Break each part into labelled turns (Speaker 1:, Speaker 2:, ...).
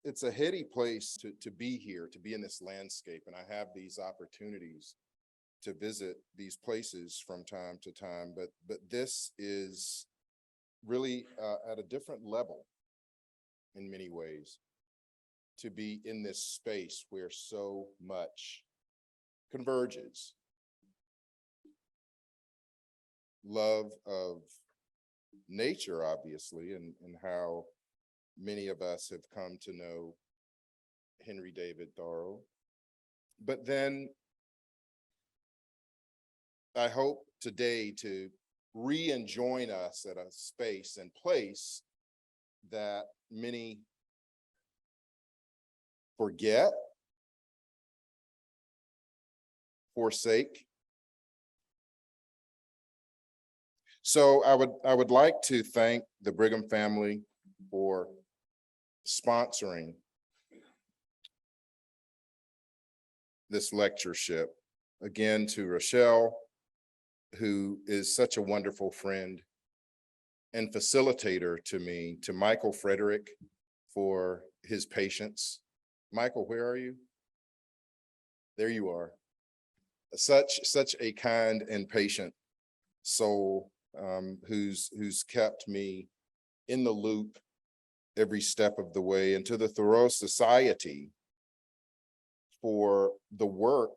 Speaker 1: it's a heady place to be here, to be in this landscape, and I have these opportunities to visit these places from time to time, but this is really at a different level in many ways, to be in this space where so much converges. Love of nature, obviously, and how many of us have come to know Henry David Thoreau. But then I hope today to re-enjoin us at a space and place that many forget, forsake. So I would like to thank the Brigham family for sponsoring this lectureship. Again, to Rochelle, who is such a wonderful friend and facilitator to me, to Michael Frederick for his patience. Michael, where are you? There you are. Such a kind and patient soul, who's kept me in the loop every step of the way, and to the Thoreau Society for the work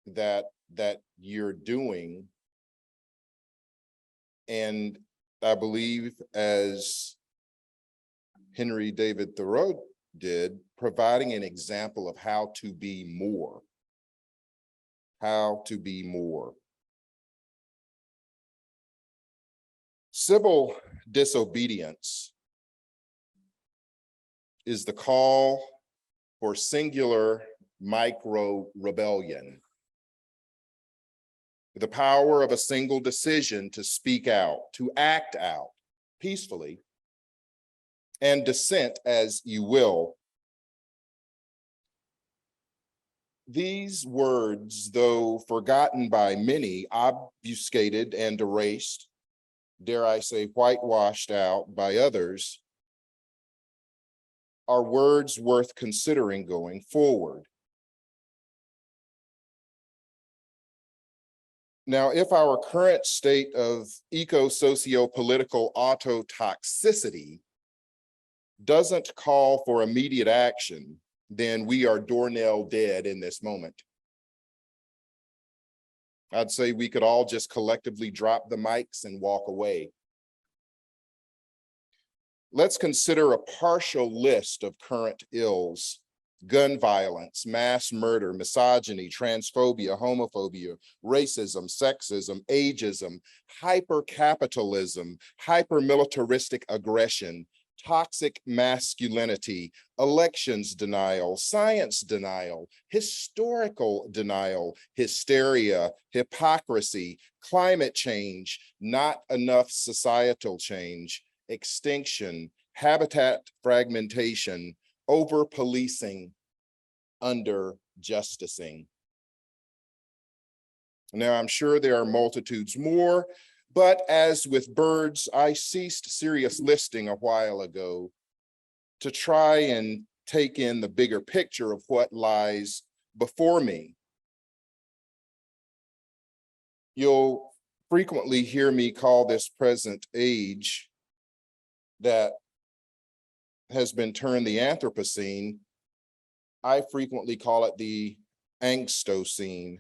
Speaker 1: that you're doing. And I believe, as Henry David Thoreau did, providing an example of how to be more. How to be more. Civil disobedience is the call for singular micro-rebellion. The power of a single decision to speak out, to act out peacefully, and dissent as you will. These words, though forgotten by many, obfuscated and erased, dare I say, whitewashed out by others, are words worth considering going forward. Now, if our current state of eco-socio-political autotoxicity doesn't call for immediate action, then we are doornail dead in this moment. I'd say we could all just collectively drop the mics and walk away. Let's consider a partial list of current ills: gun violence, mass murder, misogyny, transphobia, homophobia, racism, sexism, ageism, hypercapitalism, hypermilitaristic aggression, toxic masculinity, elections denial, science denial, historical denial, hysteria, hypocrisy, climate change, not enough societal change, extinction, habitat fragmentation, over-policing, under-justicing. Now, I'm sure there are multitudes more, but as with birds, I ceased serious listing a while ago to try and take in the bigger picture of what lies before me. You'll frequently hear me call this present age that has been termed the Anthropocene. I frequently call it the Angstocene,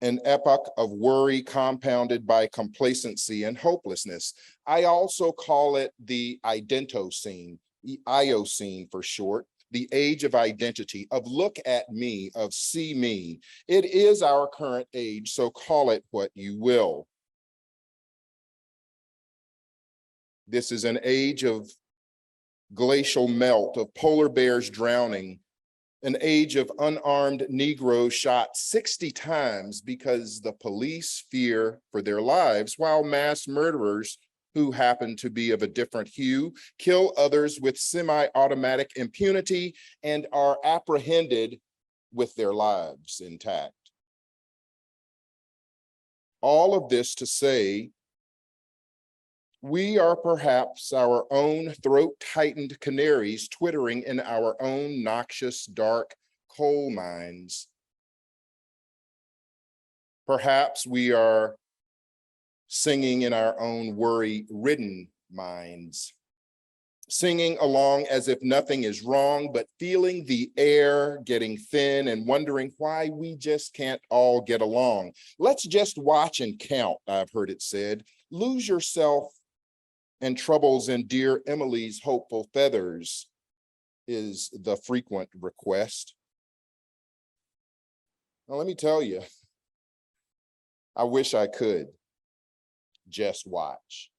Speaker 1: an epoch of worry compounded by complacency and hopelessness. I also call it the Identocene, the Iocene for short, the age of identity, of look at me, of see me. It is our current age, so call it what you will. This is an age of glacial melt, of polar bears drowning, an age of unarmed Negroes shot 60 times because the police fear for their lives, while mass murderers who happen to be of a different hue kill others with semi-automatic impunity and are apprehended with their lives intact. All of this to say, We are perhaps our own throat-tightened canaries twittering in our own noxious, dark coal mines. Perhaps we are singing in our own worry-ridden minds, singing along as if nothing is wrong, but feeling the air getting thin and wondering why we just can't all get along. Let's just watch and count, I've heard it said. Lose yourself and troubles in dear Emily's hopeful feathers is the frequent request. Now, let me tell you, I wish I could just watch,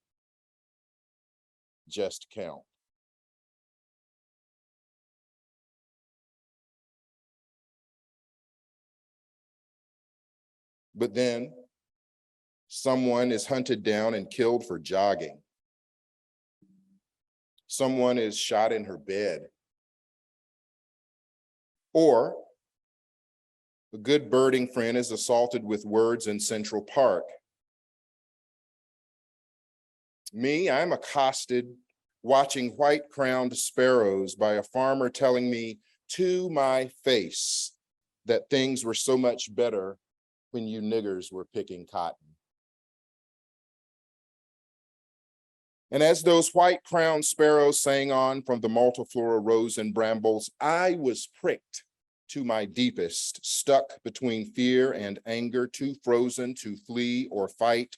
Speaker 1: just count. But then someone is hunted down and killed for jogging. Someone is shot in her bed. Or a good birding friend is assaulted with words in Central Park. Me, I'm accosted watching white-crowned sparrows by a farmer telling me to my face that things were so much better when you niggers were picking cotton. And as those white-crowned sparrows sang on from the multiflora rose and brambles, I was pricked to my deepest, stuck between fear and anger, too frozen to flee or fight.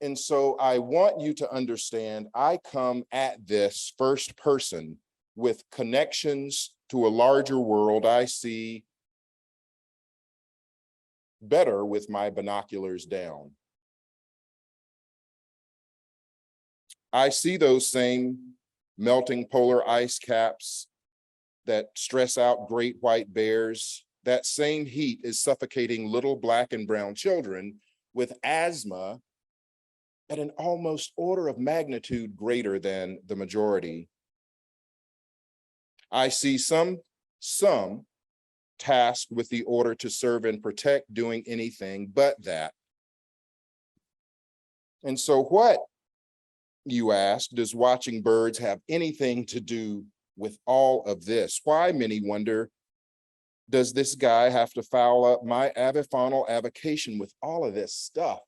Speaker 1: And so I want you to understand, I come at this first person with connections to a larger world I see better with my binoculars down. I see those same melting polar ice caps that stress out great white bears. That same heat is suffocating little black and brown children with asthma at an almost order of magnitude greater than the majority. I see some tasked with the order to serve and protect doing anything but that. And so what, you ask, does watching birds have anything to do with all of this? Why, many wonder, does this guy have to foul up my avifaunal avocation with all of this stuff?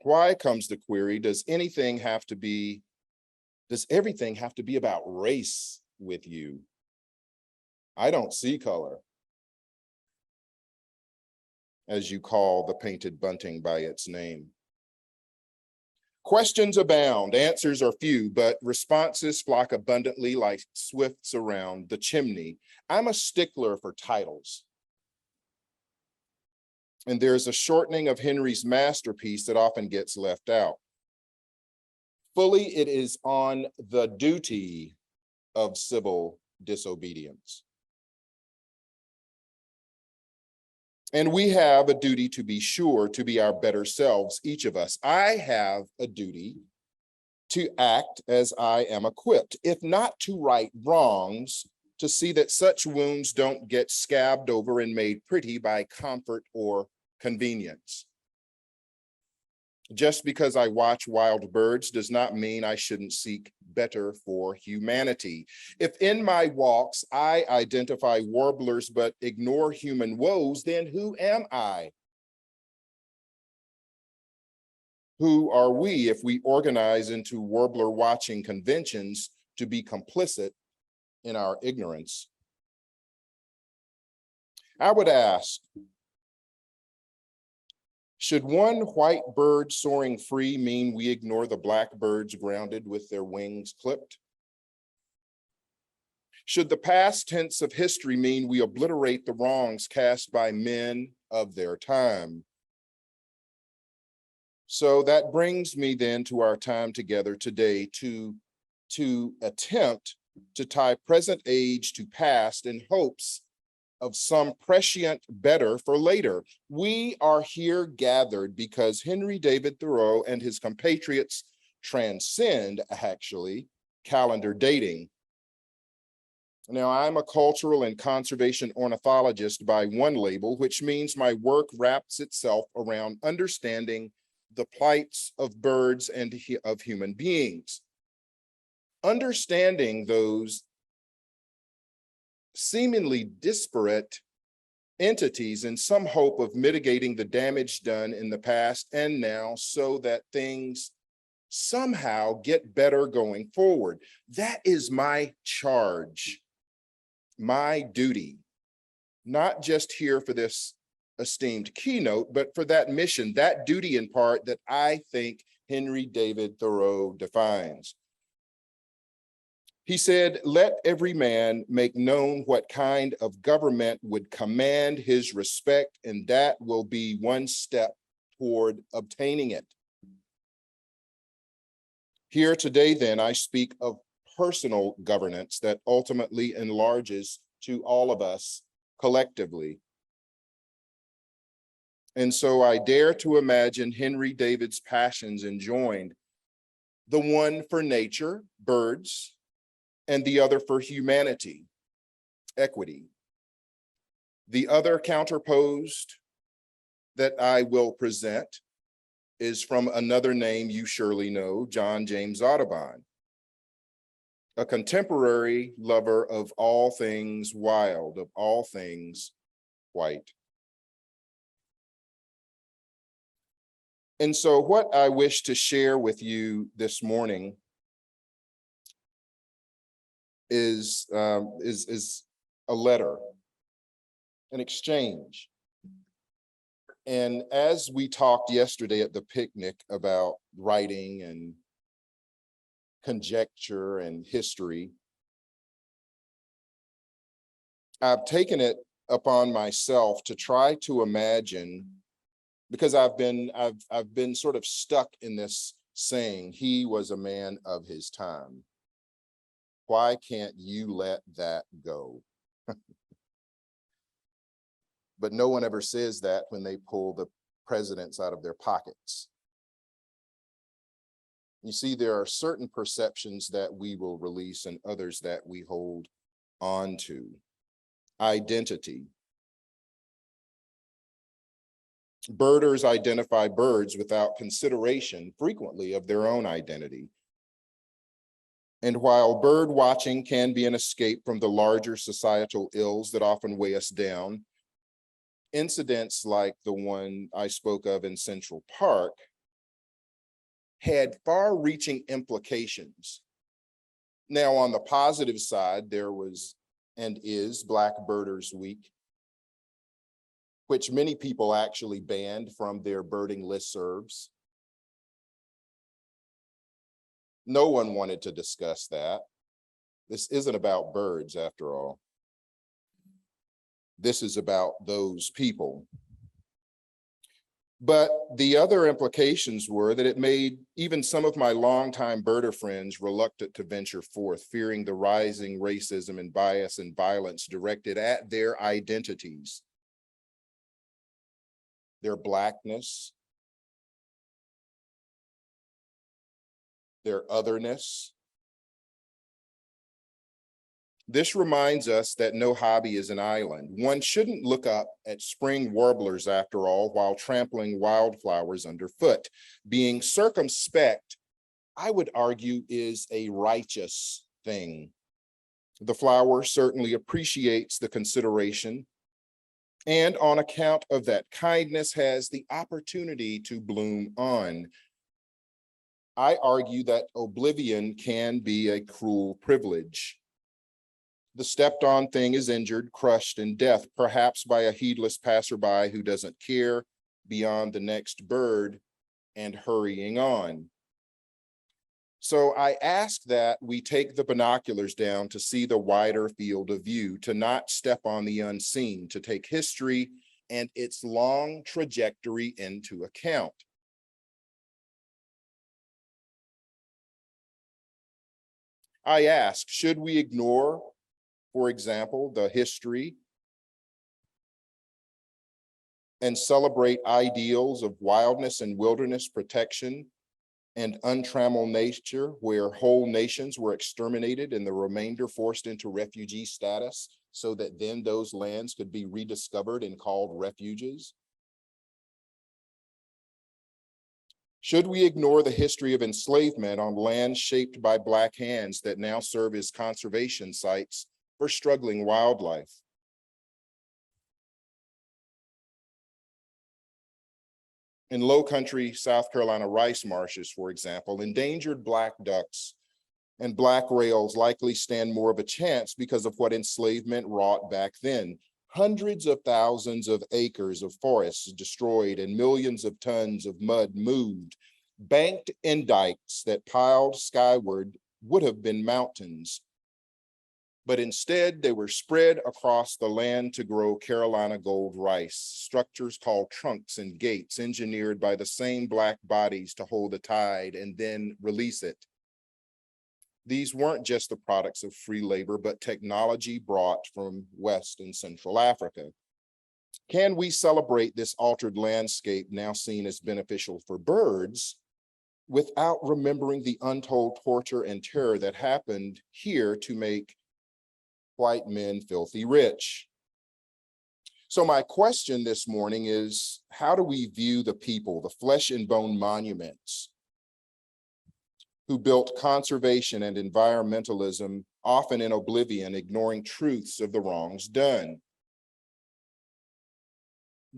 Speaker 1: Why, comes the query, does everything have to be about race with you? I don't see color, as you call the painted bunting by its name. Questions abound, answers are few, but responses flock abundantly like swifts around the chimney. I'm a stickler for titles. And there's a shortening of Henry's masterpiece that often gets left out. Fully, it is on the duty of civil disobedience. And we have a duty, to be sure, to be our better selves, each of us. I have a duty to act as I am equipped, if not to right wrongs, to see that such wounds don't get scabbed over and made pretty by comfort or convenience. Just because I watch wild birds does not mean I shouldn't seek better for humanity. If in my walks I identify warblers but ignore human woes, then who am I? Who are we if we organize into warbler watching conventions to be complicit in our ignorance? I would ask, should one white bird soaring free mean we ignore the black birds grounded with their wings clipped? Should the past tense of history mean we obliterate the wrongs cast by men of their time? So that brings me then to our time together today to attempt to tie present age to past in hopes of some prescient better for later. We are here gathered because Henry David Thoreau and his compatriots transcend, actually, calendar dating. Now, I'm a cultural and conservation ornithologist by one label, which means my work wraps itself around understanding the plights of birds and of human beings. Understanding those seemingly disparate entities in some hope of mitigating the damage done in the past and now so that things somehow get better going forward. That is my charge, my duty, not just here for this esteemed keynote, but for that mission, that duty in part that I think Henry David Thoreau defines. He said, "Let every man make known what kind of government would command his respect, and that will be one step toward obtaining it." Here today, then, I speak of personal governance that ultimately enlarges to all of us collectively. And so I dare to imagine Henry David's passions enjoined, the one for nature, birds, and the other for humanity, equity. The other counterposed that I will present is from another name you surely know, John James Audubon, a contemporary lover of all things wild, of all things white. And so what I wish to share with you this morning is a letter, an exchange. And as we talked yesterday at the picnic about writing and conjecture and history, I've taken it upon myself to try to imagine, because I've been sort of stuck in this saying, he was a man of his time. Why can't you let that go? But no one ever says that when they pull the presidents out of their pockets. You see, there are certain perceptions that we will release and others that we hold on to. Identity. Birders identify birds without consideration, frequently, of their own identity. And while bird watching can be an escape from the larger societal ills that often weigh us down, incidents like the one I spoke of in Central Park had far-reaching implications. Now, on the positive side, there was and is Black Birders Week, which many people actually banned from their birding listservs. No one wanted to discuss that. This isn't about birds, after all. This is about those people. But the other implications were that it made even some of my longtime birder friends reluctant to venture forth, fearing the rising racism and bias and violence directed at their identities, their Blackness, their otherness. This reminds us that no hobby is an island. One shouldn't look up at spring warblers, after all, while trampling wildflowers underfoot. Being circumspect, I would argue, is a righteous thing. The flower certainly appreciates the consideration, and on account of that kindness has the opportunity to bloom on. I argue that oblivion can be a cruel privilege. The stepped on thing is injured, crushed in death, perhaps by a heedless passerby who doesn't care beyond the next bird and hurrying on. So I ask that we take the binoculars down to see the wider field of view, to not step on the unseen, to take history and its long trajectory into account. I ask, should we ignore, for example, the history and celebrate ideals of wildness and wilderness protection and untrammeled nature, where whole nations were exterminated and the remainder forced into refugee status, so that then those lands could be rediscovered and called refuges? Should we ignore the history of enslavement on land shaped by Black hands that now serve as conservation sites for struggling wildlife? In low country South Carolina rice marshes, for example, endangered Black ducks and Black rails likely stand more of a chance because of what enslavement wrought back then. Hundreds of thousands of acres of forests destroyed and millions of tons of mud moved, banked in dikes that piled skyward would have been mountains. But instead, they were spread across the land to grow Carolina gold rice, structures called trunks and gates engineered by the same Black bodies to hold the tide and then release it. These weren't just the products of free labor, but technology brought from West and Central Africa. Can we celebrate this altered landscape now seen as beneficial for birds without remembering the untold torture and terror that happened here to make white men filthy rich? So my question this morning is, how do we view the people, the flesh and bone monuments who built conservation and environmentalism, often in oblivion, ignoring truths of the wrongs done?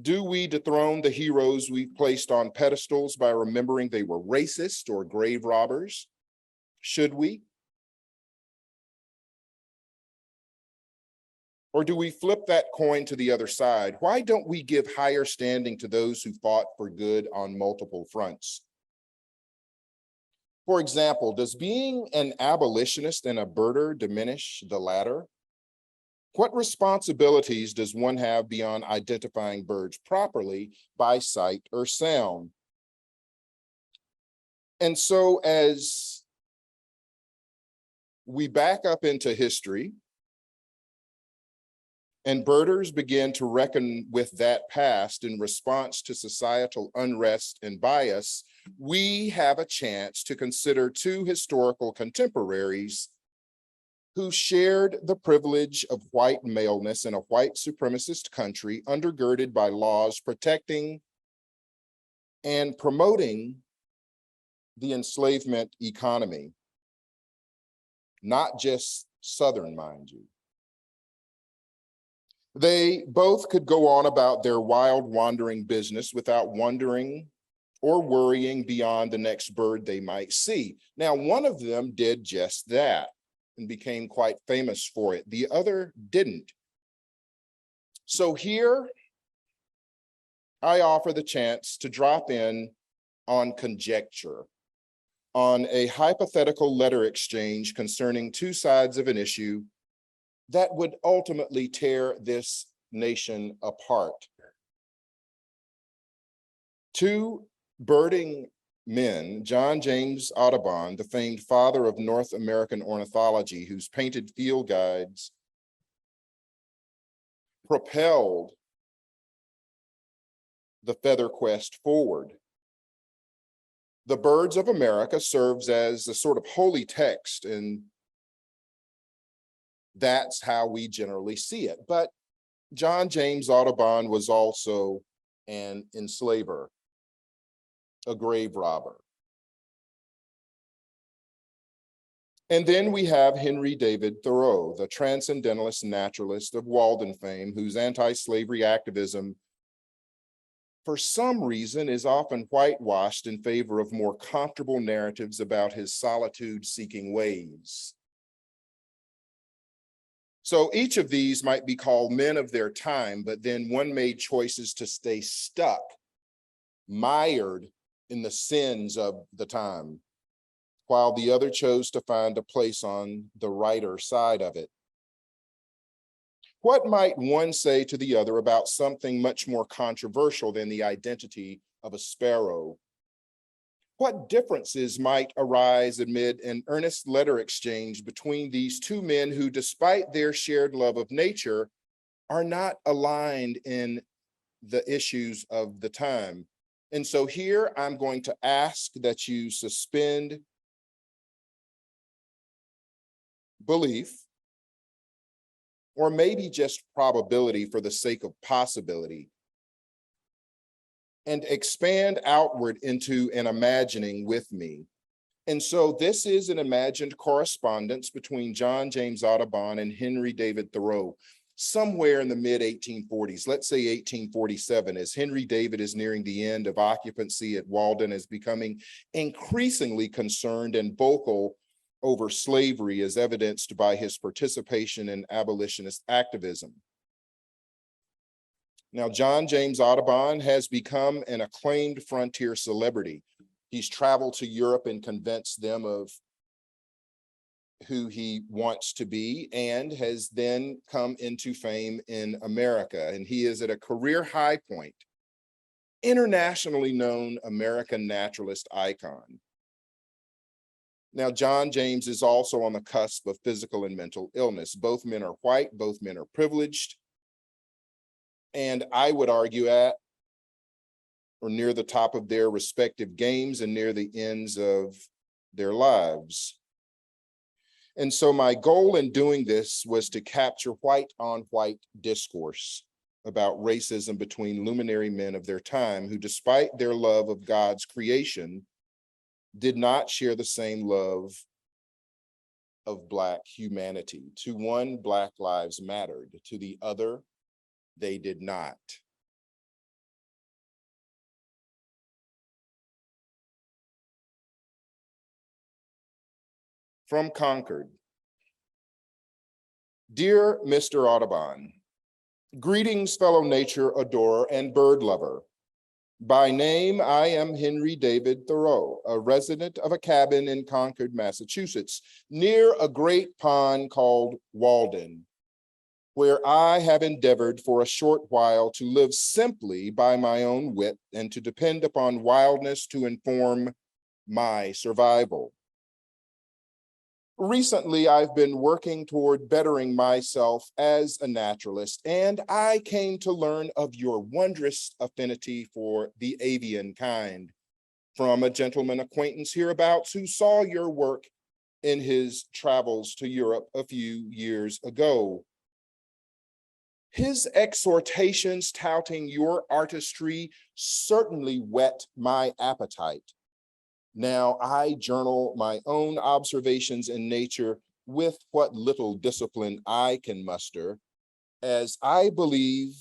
Speaker 1: Do we dethrone the heroes we've placed on pedestals by remembering they were racist or grave robbers? Should we? Or do we flip that coin to the other side? Why don't we give higher standing to those who fought for good on multiple fronts? For example, does being an abolitionist and a birder diminish the latter? What responsibilities does one have beyond identifying birds properly by sight or sound? And so as we back up into history, and birders begin to reckon with that past in response to societal unrest and bias, we have a chance to consider two historical contemporaries who shared the privilege of white maleness in a white supremacist country undergirded by laws protecting and promoting the enslavement economy, not just Southern, mind you. They both could go on about their wild wandering business without wondering or worrying beyond the next bird they might see. Now, one of them did just that and became quite famous for it. The other didn't. So here, I offer the chance to drop in on conjecture, on a hypothetical letter exchange concerning two sides of an issue that would ultimately tear this nation apart. Two birding men, John James Audubon, the famed father of North American ornithology, whose painted field guides propelled the feather quest forward. The Birds of America serves as a sort of holy text, and that's how we generally see it. But John James Audubon was also an enslaver, a grave robber. And then we have Henry David Thoreau, the transcendentalist naturalist of Walden fame, whose anti-slavery activism, for some reason, is often whitewashed in favor of more comfortable narratives about his solitude-seeking ways. So each of these might be called men of their time, but then one made choices to stay stuck, mired in the sins of the time, while the other chose to find a place on the righter side of it. What might one say to the other about something much more controversial than the identity of a sparrow? What differences might arise amid an earnest letter exchange between these two men who, despite their shared love of nature, are not aligned in the issues of the time? And so here I'm going to ask that you suspend belief, or maybe just probability for the sake of possibility. and expand outward into an imagining with me. And so this is an imagined correspondence between John James Audubon and Henry David Thoreau, somewhere in the mid-1840s, let's say 1847, as Henry David is nearing the end of occupancy at Walden, is becoming increasingly concerned and vocal over slavery, as evidenced by his participation in abolitionist activism. Now, John James Audubon has become an acclaimed frontier celebrity. He's traveled to Europe and convinced them of who he wants to be, and has then come into fame in America. And he is at a career high point, internationally known American naturalist icon. Now, John James is also on the cusp of physical and mental illness. Both men are white, both men are privileged, and I would argue at or near the top of their respective games and near the ends of their lives. And so my goal in doing this was to capture white on white discourse about racism between luminary men of their time who, despite their love of God's creation, did not share the same love of Black humanity. To one, Black lives mattered. To the other, they did not. From Concord. Dear Mr. Audubon, greetings, fellow nature adorer and bird lover. By name, I am Henry David Thoreau, a resident of a cabin in Concord, Massachusetts, near a great pond called Walden, where I have endeavored for a short while to live simply by my own wit and to depend upon wildness to inform my survival. Recently, I've been working toward bettering myself as a naturalist, and I came to learn of your wondrous affinity for the avian kind from a gentleman acquaintance hereabouts who saw your work in his travels to Europe a few years ago. His exhortations touting your artistry certainly whet my appetite. Now, I journal my own observations in nature with what little discipline I can muster, as I believe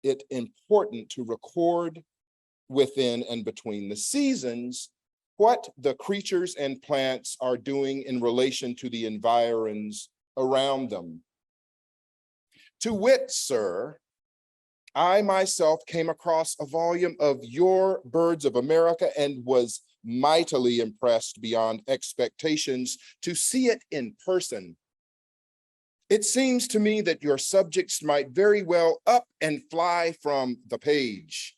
Speaker 1: it important to record within and between the seasons what the creatures and plants are doing in relation to the environs around them. To wit, sir, I myself came across a volume of your Birds of America and was mightily impressed beyond expectations to see it in person. It seems to me that your subjects might very well up and fly from the page.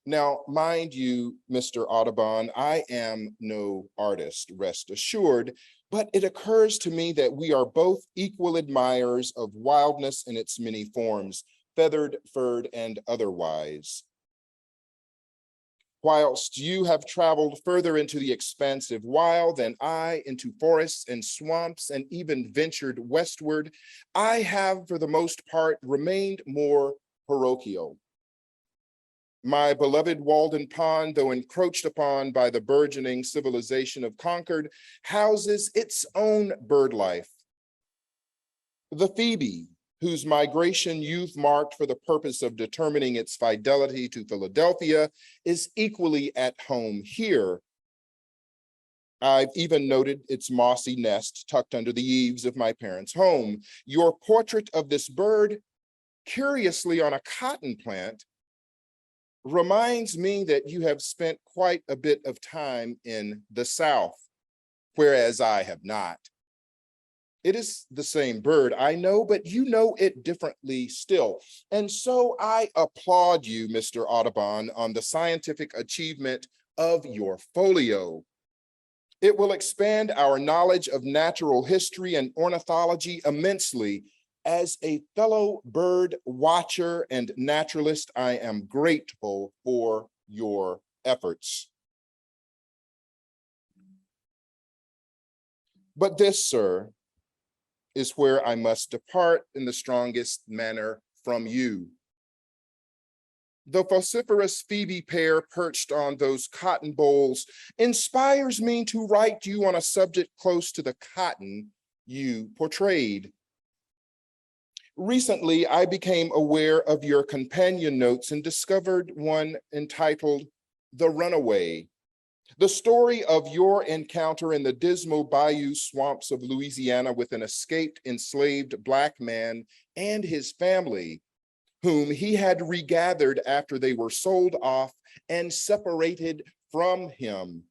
Speaker 1: Now, mind you, Mr. Audubon, I am no artist, rest assured, but it occurs to me that we are both equal admirers of wildness in its many forms, feathered, furred, and otherwise. Whilst you have traveled further into the expansive wild than I, into forests and swamps, and even ventured westward, I have for the most part remained more parochial. My beloved Walden Pond, though encroached upon by the burgeoning civilization of Concord, houses its own bird life. The Phoebe, whose migration you've marked for the purpose of determining its fidelity to Philadelphia, is equally at home here. I've even noted its mossy nest tucked under the eaves of my parents' home. Your portrait of this bird, curiously on a cotton plant, reminds me that you have spent quite a bit of time in the South, whereas I have not. It is the same bird, I know, but you know it differently still. And so I applaud you, Mr. Audubon, on the scientific achievement of your folio. It will expand our knowledge of natural history and ornithology immensely. As a fellow bird watcher and naturalist, I am grateful for your efforts. But this, sir, is where I must depart in the strongest manner from you. The vociferous Phoebe pair perched on those cotton bolls inspires me to write you on a subject close to the cotton you portrayed. Recently, I became aware of your companion notes and discovered one entitled The Runaway, the story of your encounter in the dismal bayou swamps of Louisiana with an escaped enslaved Black man and his family, whom he had regathered after they were sold off and separated from him.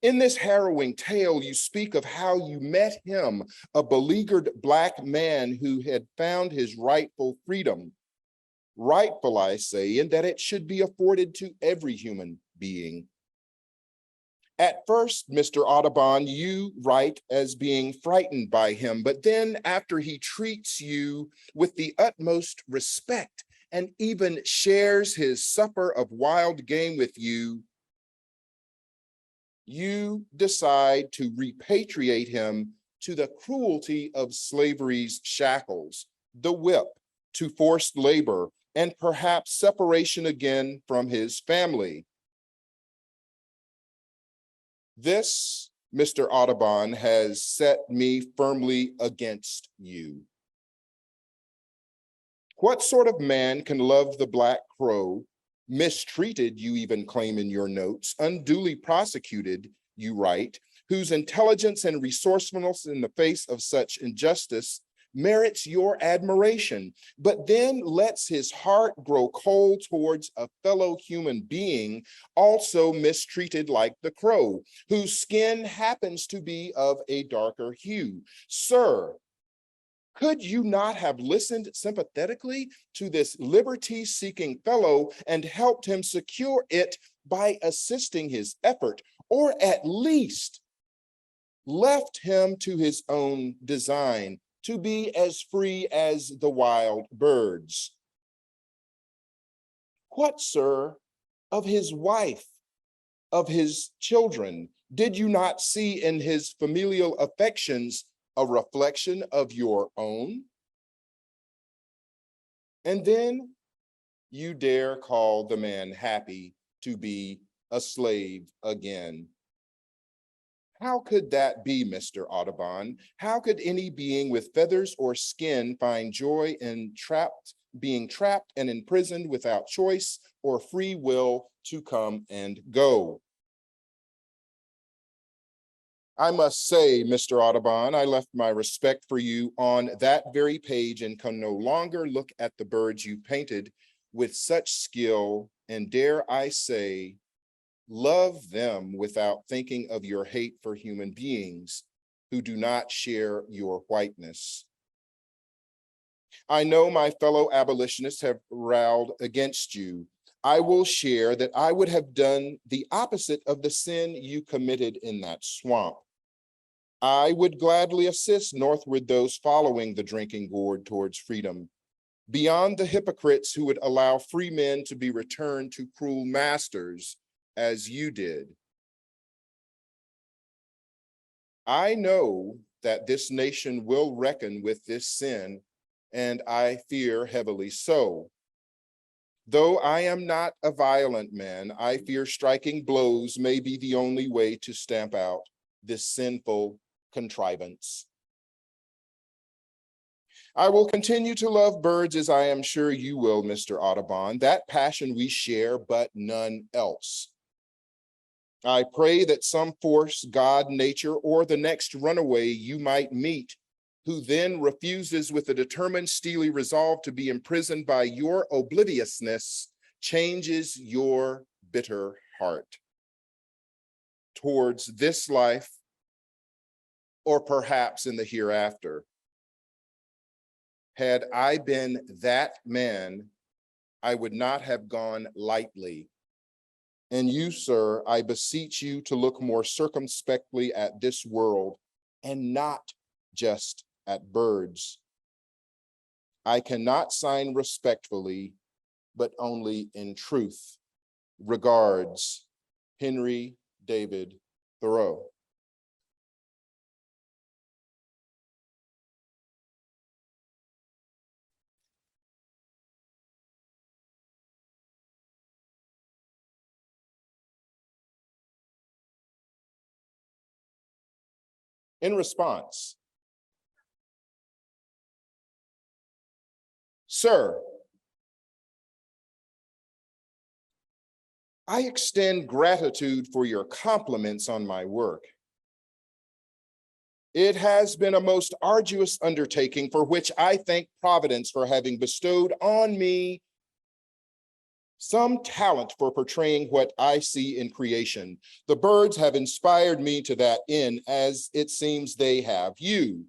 Speaker 1: In this harrowing tale, you speak of how you met him, a beleaguered Black man who had found his rightful freedom. Rightful, I say, in that it should be afforded to every human being. At first, Mr. Audubon, you write as being frightened by him, but then after he treats you with the utmost respect and even shares his supper of wild game with you, you decide to repatriate him to the cruelty of slavery's shackles, the whip, to forced labor, and perhaps separation again from his family. This, Mr. Audubon, has set me firmly against you. What sort of man can love the Black Crow, mistreated, you even claim in your notes, unduly prosecuted, you write, whose intelligence and resourcefulness in the face of such injustice merits your admiration, but then lets his heart grow cold towards a fellow human being also mistreated like the crow, whose skin happens to be of a darker hue. Sir, could you not have listened sympathetically to this liberty-seeking fellow and helped him secure it by assisting his effort, or at least left him to his own design, to be as free as the wild birds? What, sir, of his wife, of his children, did you not see in his familial affections a reflection of your own? And then you dare call the man happy to be a slave again. How could that be, Mr. Audubon? How could any being with feathers or skin find joy in being trapped and imprisoned without choice or free will to come and go? I must say, Mr. Audubon, I left my respect for you on that very page and can no longer look at the birds you painted with such skill, and dare I say, love them without thinking of your hate for human beings who do not share your whiteness. I know my fellow abolitionists have railed against you. I will share that I would have done the opposite of the sin you committed in that swamp. I would gladly assist northward those following the drinking gourd towards freedom, beyond the hypocrites who would allow free men to be returned to cruel masters as you did. I know that this nation will reckon with this sin, and I fear heavily so. Though I am not a violent man, I fear striking blows may be the only way to stamp out this sinful contrivance. I will continue to love birds as I am sure you will, Mr. Audubon. That passion we share, but none else. I pray that some force, God, nature, or the next runaway you might meet, who then refuses with a determined, steely resolve to be imprisoned by your obliviousness, changes your bitter heart towards this life, or perhaps in the hereafter. Had I been that man, I would not have gone lightly. And you, sir, I beseech you to look more circumspectly at this world and not just at birds. I cannot sign respectfully, but only in truth. Regards, Henry David Thoreau. In response, sir, I extend gratitude for your compliments on my work. It has been a most arduous undertaking for which I thank Providence for having bestowed on me some talent for portraying what I see in creation. The birds have inspired me to that end, as it seems they have you.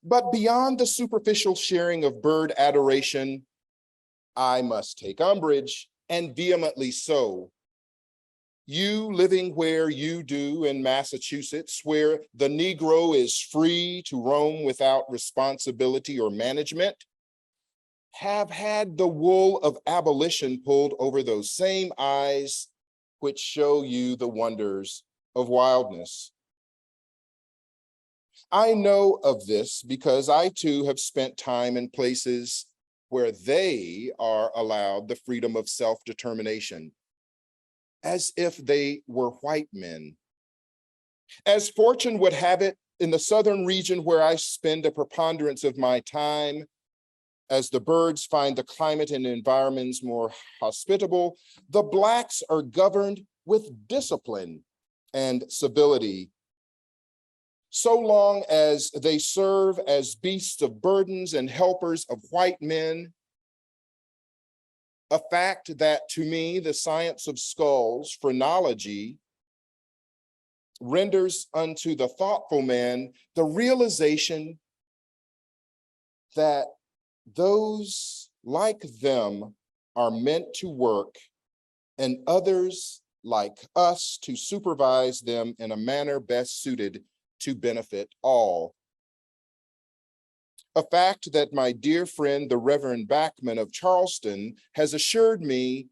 Speaker 1: But beyond the superficial sharing of bird adoration, I must take umbrage, and vehemently so. You living where you do in Massachusetts, where the Negro is free to roam without responsibility or management, have had the wool of abolition pulled over those same eyes which show you the wonders of wildness. I know of this because I too have spent time in places where they are allowed the freedom of self-determination, as if they were white men. As fortune would have it, in the southern region where I spend a preponderance of my time, as the birds find the climate and environments more hospitable, the Blacks are governed with discipline and civility, so long as they serve as beasts of burdens and helpers of white men. A fact that, to me, the science of skulls, phrenology, renders unto the thoughtful man the realization that those like them are meant to work, and others like us to supervise them in a manner best suited to benefit all. A fact that my dear friend, the Reverend Bachman of Charleston, has assured me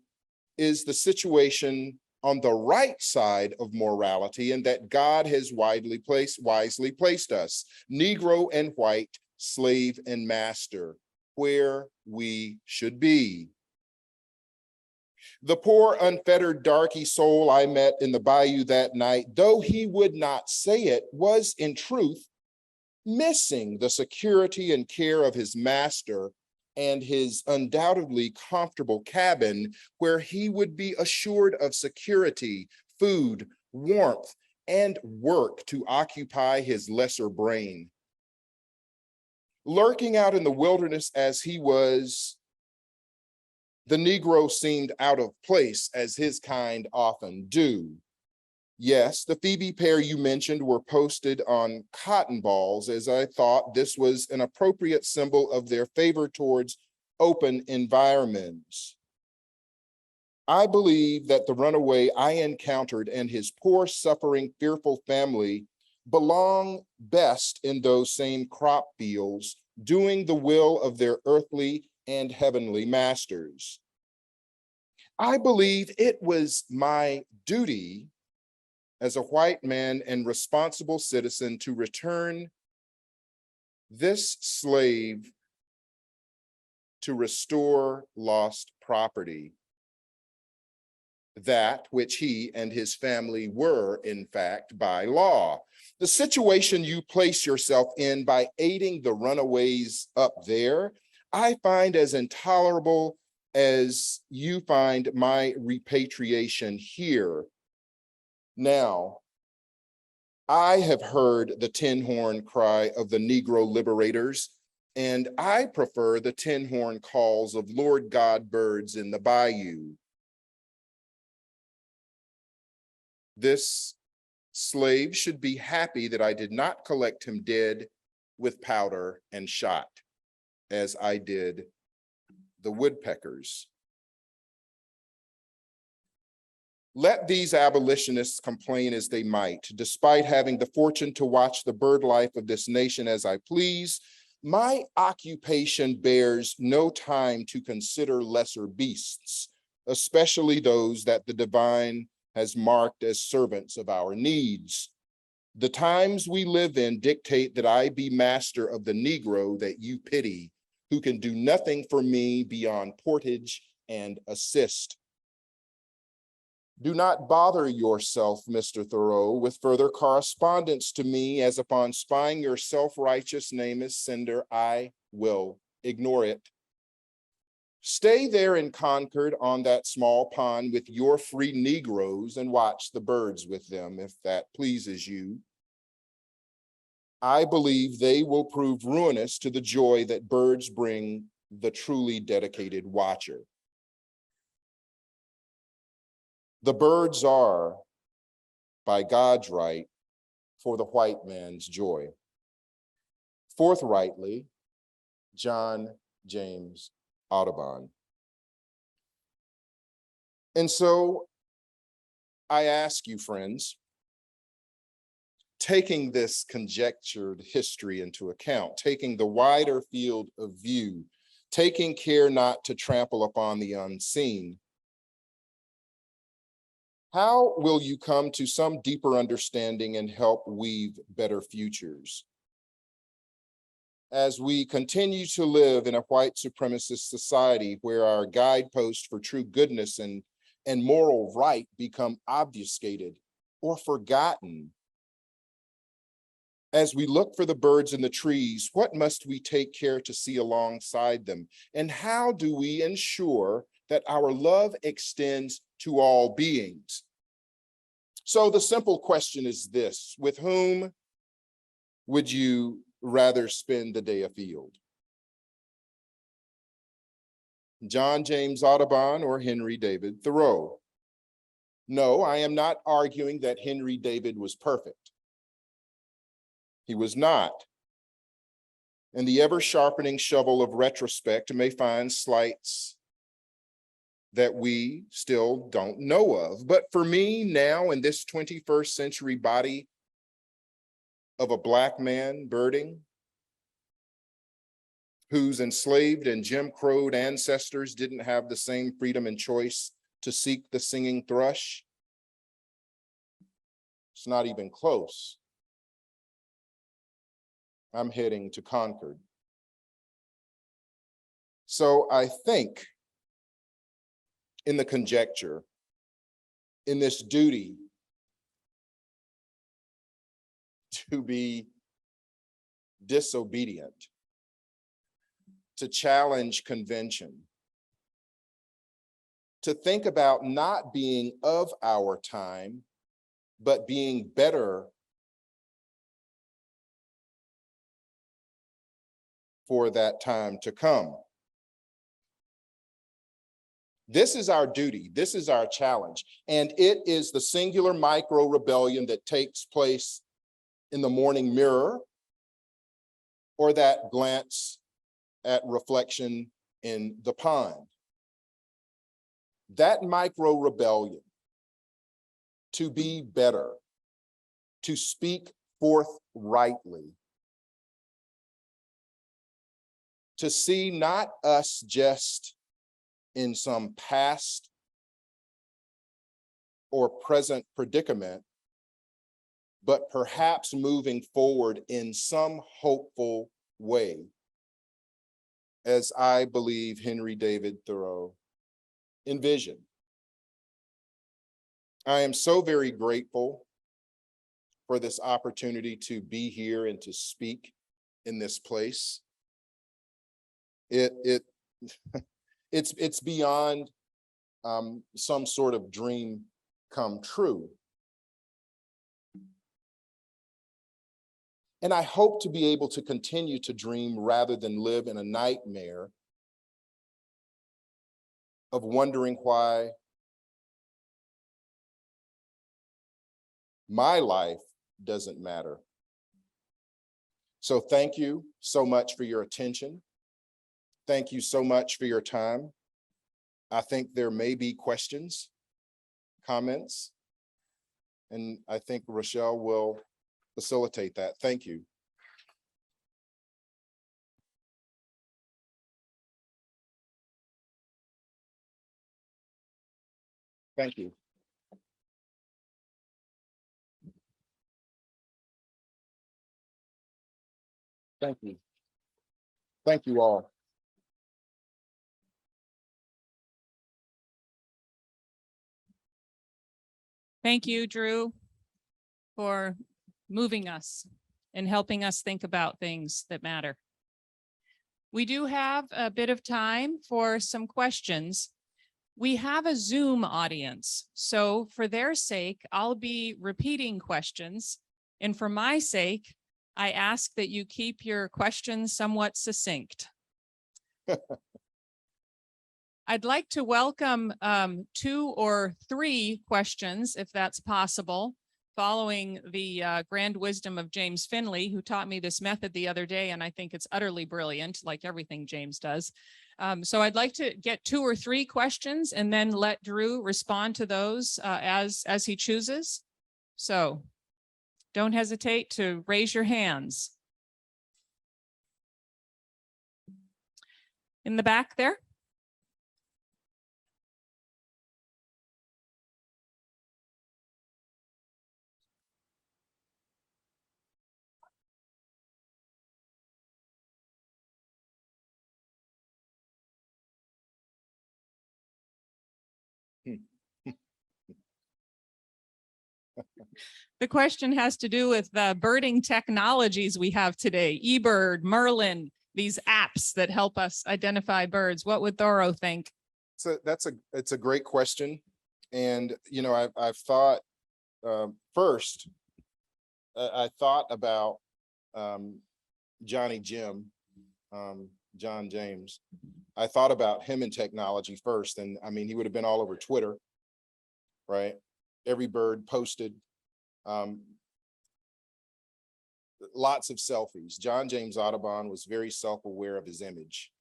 Speaker 1: is the situation on the right side of morality, and that God has wisely placed us, Negro and white, slave and master, where we should be. The poor, unfettered, darky soul I met in the bayou that night, though he would not say it, was in truth missing the security and care of his master and his undoubtedly comfortable cabin, where he would be assured of security, food, warmth, and work to occupy his lesser brain. Lurking out in the wilderness as he was, the Negro seemed out of place, as his kind often do. Yes, the Phoebe pair you mentioned were posted on cotton balls, as I thought this was an appropriate symbol of their favor towards open environments. I believe that the runaway I encountered and his poor, suffering, fearful family belong best in those same crop fields, doing the will of their earthly and heavenly masters. I believe it was my duty as a white man and responsible citizen to return this slave to restore lost property, that which he and his family were, in fact, by law. The situation you place yourself in by aiding the runaways up there, I find as intolerable as you find my repatriation here. Now, I have heard the tin horn cry of the Negro liberators, and I prefer the tin horn calls of Lord God birds in the bayou. This slave should be happy that I did not collect him dead with powder and shot, as I did the woodpeckers. Let these abolitionists complain as they might, despite having the fortune to watch the bird life of this nation as I please, my occupation bears no time to consider lesser beasts, especially those that the divine has marked as servants of our needs. The times we live in dictate that I be master of the Negro that you pity, who can do nothing for me beyond portage and assist. Do not bother yourself, Mr. Thoreau, with further correspondence to me, as upon spying your self-righteous name as sender, I will ignore it. Stay there in Concord on that small pond with your free Negroes and watch the birds with them, if that pleases you. I believe they will prove ruinous to the joy that birds bring the truly dedicated watcher. The birds are, by God's right, for the white man's joy. Forthrightly, John James Audubon. And so I ask you, friends, taking this conjectured history into account, taking the wider field of view, taking care not to trample upon the unseen, how will you come to some deeper understanding and help weave better futures? As we continue to live in a white supremacist society where our guideposts for true goodness and moral right become obfuscated or forgotten, as we look for the birds in the trees, what must we take care to see alongside them? And how do we ensure that our love extends to all beings? So the simple question is this: with whom would you rather spend the day afield? John James Audubon or Henry David Thoreau? No, I am not arguing that Henry David was perfect. He was not. And the ever-sharpening shovel of retrospect may find slights that we still don't know of. But for me now, in this 21st century body of a Black man birding, whose enslaved and Jim Crowed ancestors didn't have the same freedom and choice to seek the singing thrush, it's not even close. I'm heading to Concord. So I think in the conjecture, in this duty to be disobedient, to challenge convention, to think about not being of our time, but being better for that time to come. This is our duty. This is our challenge. And it is the singular micro rebellion that takes place in the morning mirror, or that glance at reflection in the pond. That micro rebellion, to be better, to speak forthrightly, to see not us just in some past or present predicament, but perhaps moving forward in some hopeful way, as I believe Henry David Thoreau envisioned. I am so very grateful for this opportunity to be here and to speak in this place. It's beyond some sort of dream come true. And I hope to be able to continue to dream rather than live in a nightmare of wondering why my life doesn't matter. So thank you so much for your attention. Thank you so much for your time. I think there may be questions, comments, and I think Rochelle will facilitate that. Thank you. Thank you. Thank you. Thank you all.
Speaker 2: Thank you, Drew, for moving us and helping us think about things that matter. We do have a bit of time for some questions. We have a Zoom audience, so for their sake, I'll be repeating questions. And for my sake, I ask that you keep your questions somewhat succinct. I'd like to welcome 2 or 3 questions, if that's possible, following the grand wisdom of James Finley, who taught me this method the other day, and I think it's utterly brilliant, like everything James does. So I'd like to get 2 or 3 questions and then let Drew respond to those as he chooses. So don't hesitate to raise your hands. In the back there. The question has to do with the birding technologies we have today, eBird, Merlin, these apps that help us identify birds. What would Thoreau think?
Speaker 1: So it's a great question. And, you know, I've thought first, I thought about Johnny Jim, John James. I thought about him in technology first. And I mean, he would have been all over Twitter, right? Every bird posted. Lots of selfies. John James Audubon was very self-aware of his image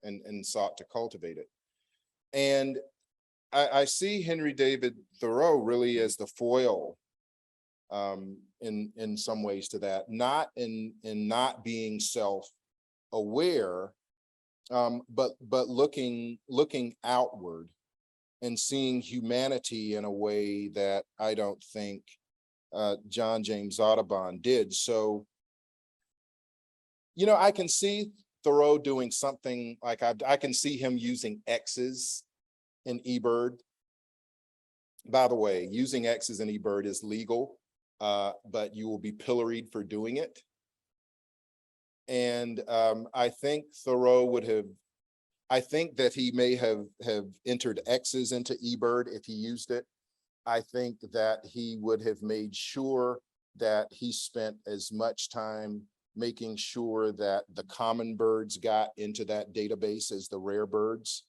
Speaker 1: and sought to cultivate it. And I see Henry David Thoreau really as the foil in some ways to that, not in not being self-aware, but looking outward and seeing humanity in a way that I don't think John James Audubon did. So, you know, I can see Thoreau doing something like I can see him using X's in eBird. By the way, using X's in eBird is legal, but you will be pilloried for doing it. And I think Thoreau would have, I think that he may have entered X's into eBird if he used it. I think that he would have made sure that he spent as much time making sure that the common birds got into that database as the rare birds.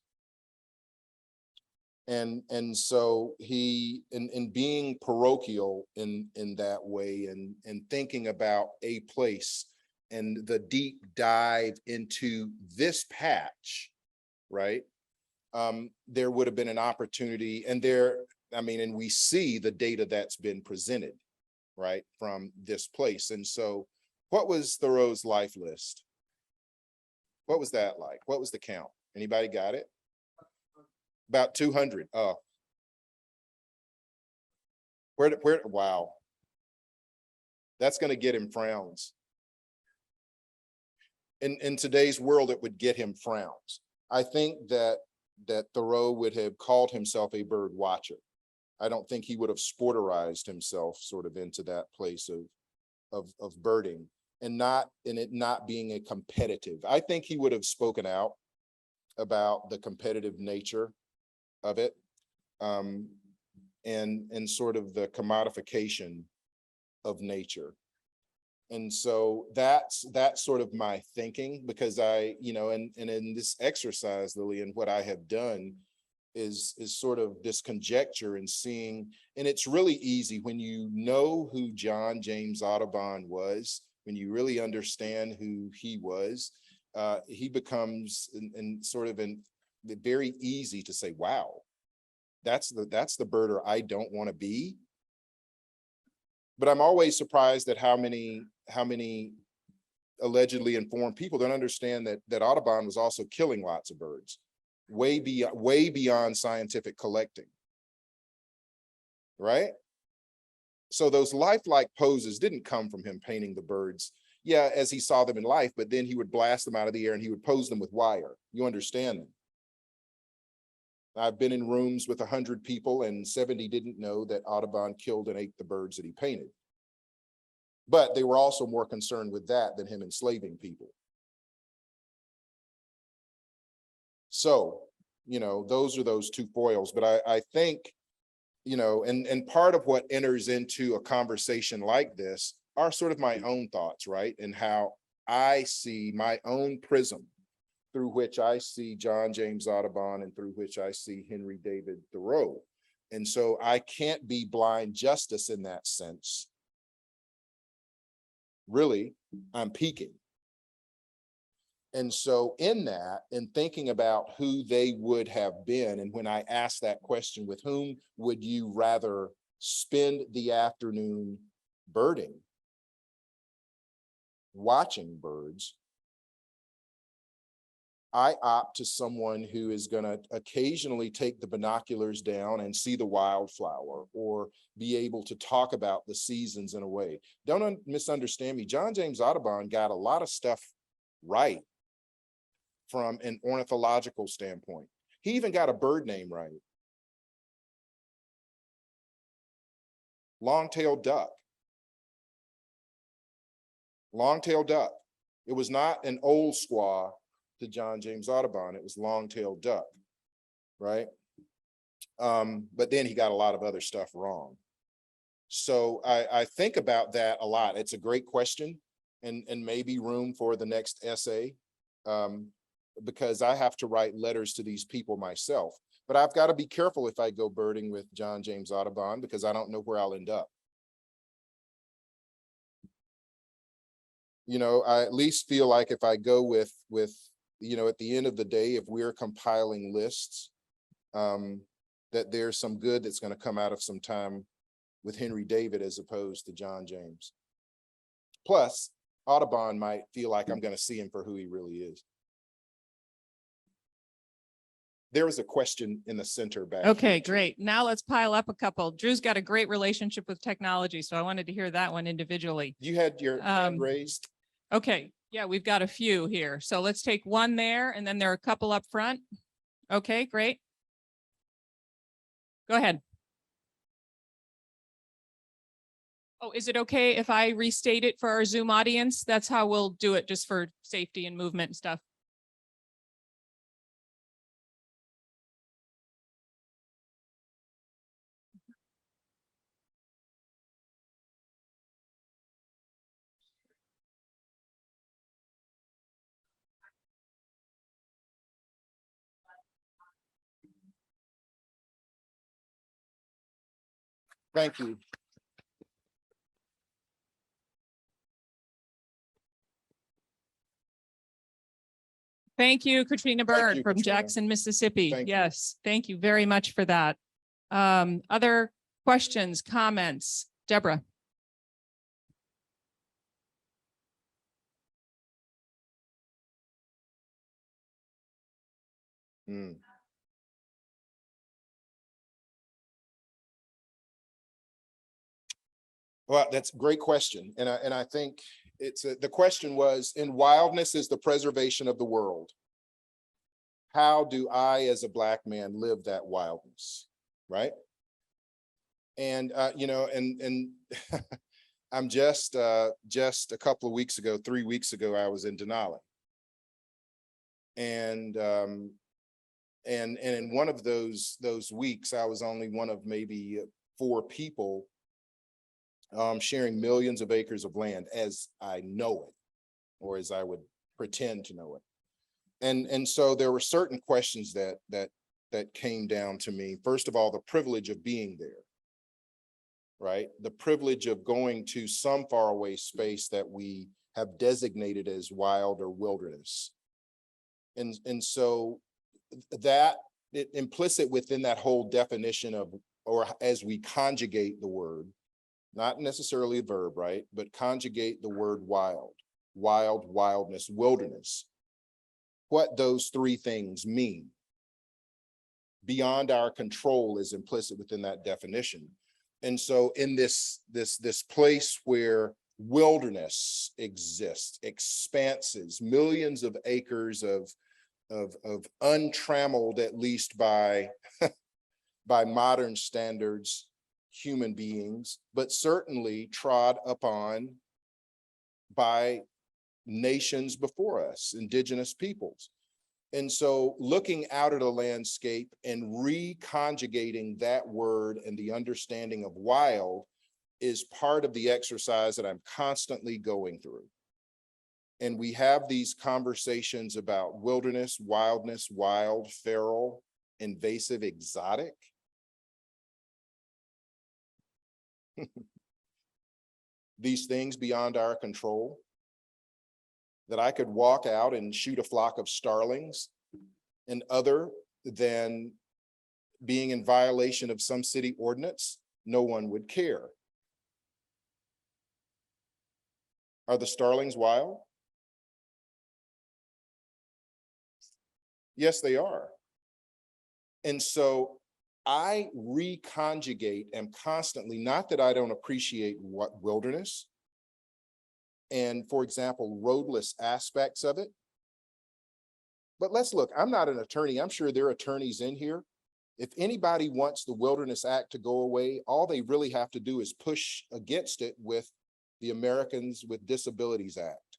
Speaker 1: And so he, in being parochial in that way and thinking about a place and the deep dive into this patch, right? There would have been an opportunity, and there, I mean, and we see the data that's been presented, right, from this place. And so what was Thoreau's life list? What was that like? What was the count? Anybody got it? About 200. Oh. Where, wow. That's going to get him frowns. In today's world, it would get him frowns. I think that Thoreau would have called himself a bird watcher. I don't think he would have sporterized himself sort of into that place of birding and it not being a competitive. I think he would have spoken out about the competitive nature of it, and sort of the commodification of nature. And so that's sort of my thinking, because I, you know, and in this exercise, Lillian, what I have done is sort of this conjecture and seeing, and it's really easy when you know who John James Audubon was, when you really understand who he was, he becomes and sort of very easy to say, wow, that's the birder I don't want to be. But I'm always surprised at how many allegedly informed people don't understand that Audubon was also killing lots of birds, way beyond scientific collecting, right? So those lifelike poses didn't come from him painting the birds, yeah, as he saw them in life, but then he would blast them out of the air and he would pose them with wire. You understand them? I've been in rooms with 100 people and 70 didn't know that Audubon killed and ate the birds that he painted. But they were also more concerned with that than him enslaving people. So, you know, those are those two foils. But I think, you know, and part of what enters into a conversation like this are sort of my own thoughts, right? And how I see my own prism through which I see John James Audubon and through which I see Henry David Thoreau. And so I can't be blind justice in that sense. Really, I'm peaking. And so in that, in thinking about who they would have been, and when I asked that question, with whom would you rather spend the afternoon birding, watching birds, I opt to someone who is going to occasionally take the binoculars down and see the wildflower, or be able to talk about the seasons in a way. Don't misunderstand me. John James Audubon got a lot of stuff right from an ornithological standpoint. He even got a bird name right. Long-tailed duck. Long-tailed duck. It was not an old squaw to John James Audubon. It was long-tailed duck, right? But then he got a lot of other stuff wrong. So I think about that a lot. It's a great question, and maybe room for the next essay, because I have to write letters to these people myself. But I've got to be careful if I go birding with John James Audubon, because I don't know where I'll end up. You know, I at least feel like if I go with you know, at the end of the day, if we're compiling lists, that there's some good that's going to come out of some time with Henry David as opposed to John James. Plus, Audubon might feel like I'm going to see him for who he really is. There was a question in the center back.
Speaker 2: Okay, great. Now let's pile up a couple. Drew's got a great relationship with technology, so I wanted to hear that one individually.
Speaker 1: You had your hand raised.
Speaker 2: Okay, yeah, we've got a few here. So let's take one there, and then there are a couple up front. Okay, great. Go ahead. Oh, is it okay if I restate it for our Zoom audience? That's how we'll do it, just for safety and movement and stuff.
Speaker 1: Thank you.
Speaker 2: Thank you, Katrina Bird
Speaker 1: you,
Speaker 2: from
Speaker 1: Katrina.
Speaker 2: Jackson, Mississippi.
Speaker 1: Thank you.
Speaker 2: Yes, thank you very much for that. Other questions, comments? Deborah. Well, that's a great question. And I think it's the question was, in wildness is the preservation of the world. How do I, as a Black man, live that wildness, right? And, you know, and I'm just a couple of weeks ago, 3 weeks ago, I was in Denali. And in one of those weeks, I was only one of maybe 4 people sharing millions of acres of land as I know it, or as I would pretend to know it. And so there were certain questions that came down to me. First of all, the privilege of being there, right? The privilege of going to some faraway space that we have designated as wild or wilderness. And so that implicit within that whole definition of, or as we conjugate the word, not necessarily a verb, right? But conjugate the word wild, wildness, wilderness. What those 3 things mean beyond our control is implicit within that definition. And so in this place where wilderness exists, expanses, millions of acres of
Speaker 1: of untrammeled, at least by by modern standards, human beings, but certainly trod upon by nations before us, indigenous peoples. And so looking out at a landscape and reconjugating that word and the understanding of wild is part of the exercise that I'm constantly going through. And we have these conversations about wilderness, wildness, wild, feral, invasive, exotic. These things beyond our control. That I could walk out and shoot a flock of starlings, and other than being in violation of some city ordinance, no one would care. Are the starlings wild? Yes, they are. And so I reconjugate, am constantly, not that I don't appreciate what wilderness, and for example, roadless aspects of it. But let's look, I'm not an attorney. I'm sure there are attorneys in here. If anybody wants the Wilderness Act to go away, all they really have to do is push against it with the Americans with Disabilities Act.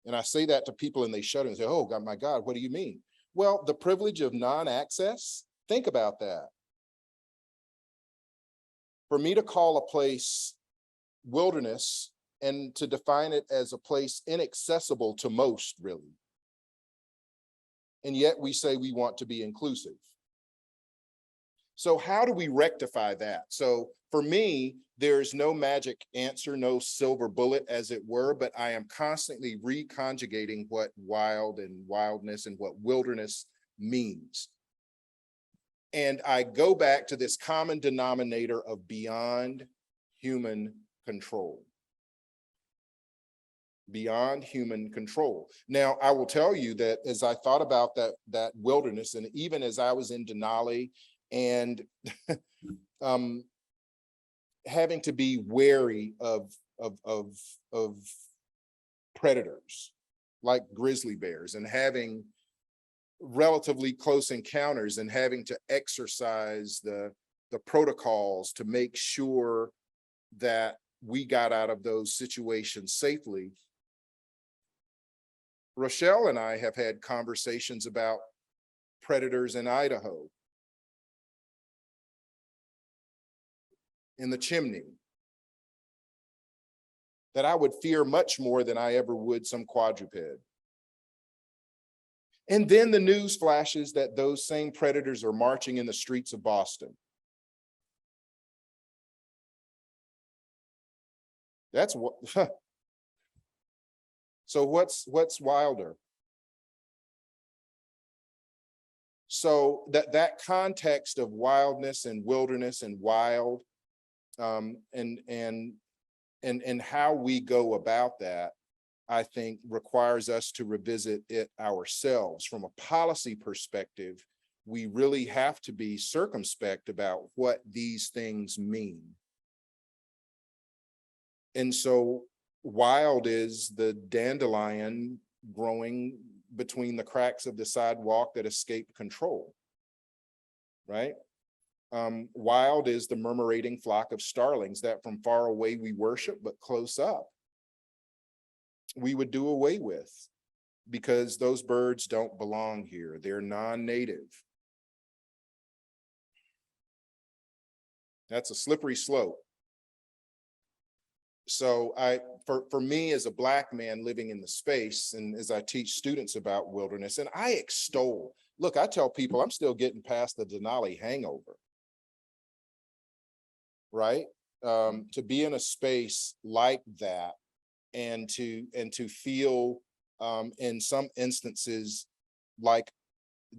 Speaker 1: And I say that to people and they shudder and say, oh God, my God, what do you mean? Well, the privilege of non-access, think about that. For me to call a place wilderness and to define it as a place inaccessible to most, really. And yet we say we want to be inclusive. So how do we rectify that? So for me, there's no magic answer, no silver bullet, as it were, but I am constantly reconjugating what wild and wildness and what wilderness means. And I go back to this common denominator of beyond human control. Beyond human control. Now, I will tell you that as I thought about that wilderness, and even as I was in Denali and having to be wary of predators like grizzly bears, and having relatively close encounters, and having to exercise the protocols to make sure that we got out of those situations safely. Rochelle and I have had conversations about predators in Idaho, in the chimney, that I would fear much more than I ever would some quadruped. And then the news flashes that those same predators are marching in the streets of Boston. That's what. So what's wilder? So that context of wildness and wilderness and wild, and how we go about that, I think requires us to revisit it ourselves. From a policy perspective, we really have to be circumspect about what these things mean. And so wild is the dandelion growing between the cracks of the sidewalk that escaped control, right? Wild is the murmurating flock of starlings that from far away we worship, but close up we would do away with, because those birds don't belong here. They're non-native. That's a slippery slope. So for me as a Black man living in the space, and as I teach students about wilderness, and I extol, look, I tell people I'm still getting past the Denali hangover, right? To be in a space like that, and to feel in some instances like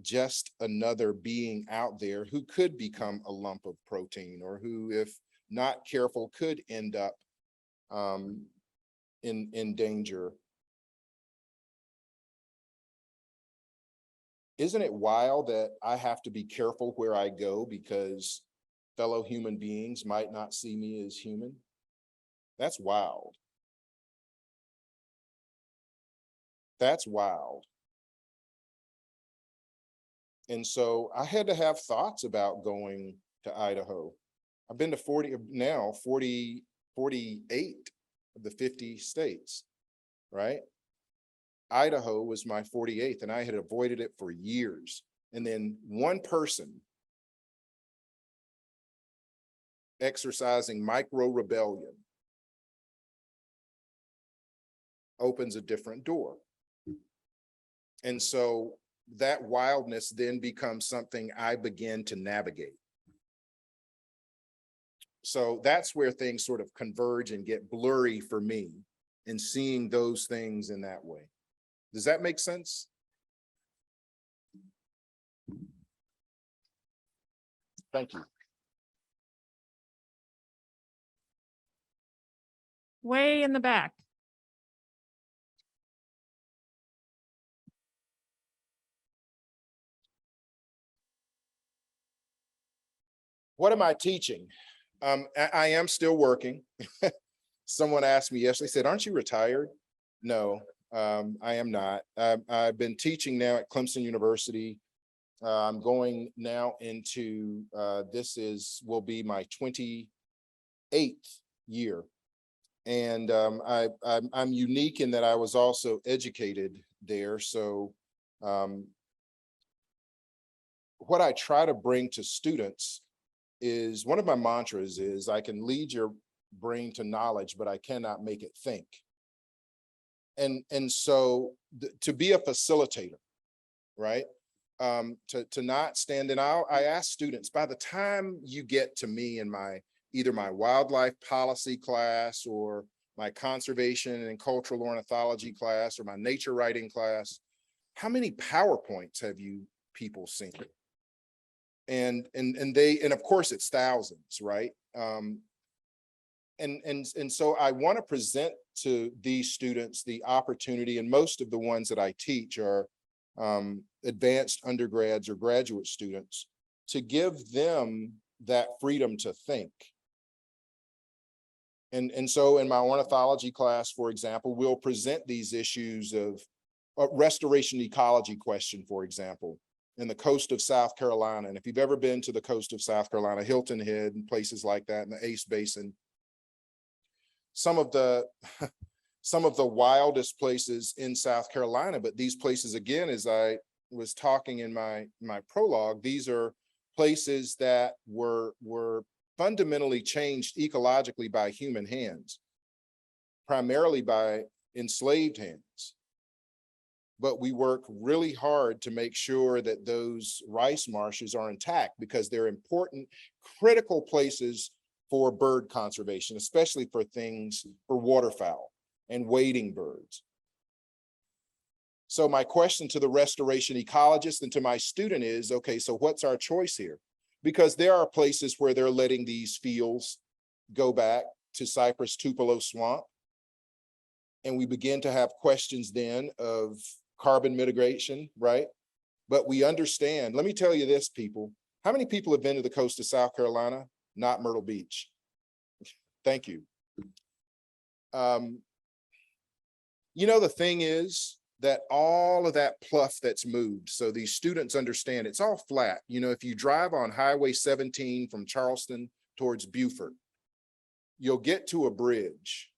Speaker 1: just another being out there who could become a lump of protein, or who, if not careful, could end up in danger. Isn't it wild that I have to be careful where I go because fellow human beings might not see me as human? That's wild. That's wild. And so I had to have thoughts about going to Idaho. I've been to 48 of the 50 states, right? Idaho was my 48th, and I had avoided it for years. And then one person exercising micro rebellion opens a different door. And so that wildness then becomes something I begin to navigate. So that's where things sort of converge and get blurry for me in seeing those things in that way. Does that make sense? Thank you.
Speaker 2: Way in the back.
Speaker 1: What am I teaching? I am still working. Someone asked me yesterday, said, aren't you retired? No, I am not. I've been teaching now at Clemson University. I'm going now into, will be my 28th year. And I'm unique in that I was also educated there. So what I try to bring to students is, one of my mantras is, I can lead your brain to knowledge, but I cannot make it think. And so to be a facilitator, right? To not stand, and I ask students, by the time you get to me in either my wildlife policy class or my conservation and cultural ornithology class or my nature writing class, how many PowerPoints have you people seen? And of course it's thousands, right? And so I want to present to these students the opportunity, and most of the ones that I teach are advanced undergrads or graduate students, to give them that freedom to think. And so in my ornithology class, for example, we'll present these issues of restoration ecology question, for example, in the coast of South Carolina. And if you've ever been to the coast of South Carolina, Hilton Head and places like that in the Ace Basin, some of the wildest places in South Carolina, but these places, again, as I was talking in my prologue, these are places that were fundamentally changed ecologically by human hands, primarily by enslaved hands. But we work really hard to make sure that those rice marshes are intact, because they're important, critical places for bird conservation, especially for waterfowl and wading birds. So my question to the restoration ecologist and to my student is, okay, so what's our choice here? Because there are places where they're letting these fields go back to cypress tupelo swamp. And we begin to have questions then of carbon mitigation, right? But we understand, let me tell you this, people, how many people have been to the coast of South Carolina? Not Myrtle Beach. Thank you. You know, the thing is that all of that pluff that's moved, so these students understand it's all flat. You know, if you drive on Highway 17 from Charleston towards Beaufort, you'll get to a bridge.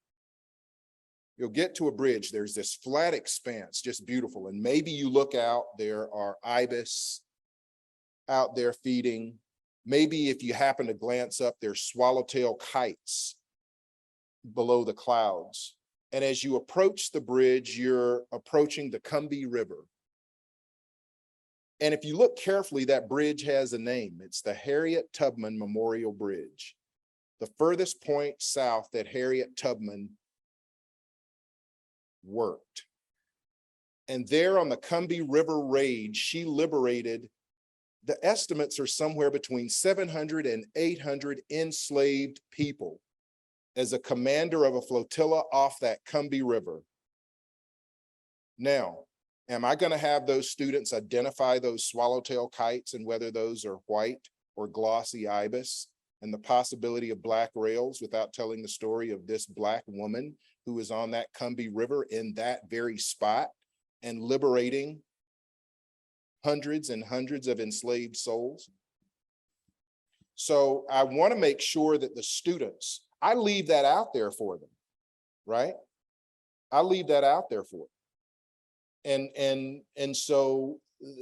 Speaker 1: You'll get to a bridge. There's this flat expanse, just beautiful. And maybe you look out, there are ibis out there feeding. Maybe if you happen to glance up, there's swallowtail kites below the clouds. And as you approach the bridge, you're approaching the Combahee River. And if you look carefully, that bridge has a name. It's the Harriet Tubman Memorial Bridge, the furthest point south that Harriet Tubman worked. And there on the Combahee River Raid, she liberated, the estimates are somewhere between 700 and 800 enslaved people as a commander of a flotilla off that Combahee River. Now, am I going to have those students identify those swallowtail kites and whether those are white or glossy ibis and the possibility of black rails without telling the story of this Black woman who is on that Combahee River in that very spot and liberating hundreds and hundreds of enslaved souls. So I want to make sure that the students, I leave that out there for them, right? I leave that out there for them. And so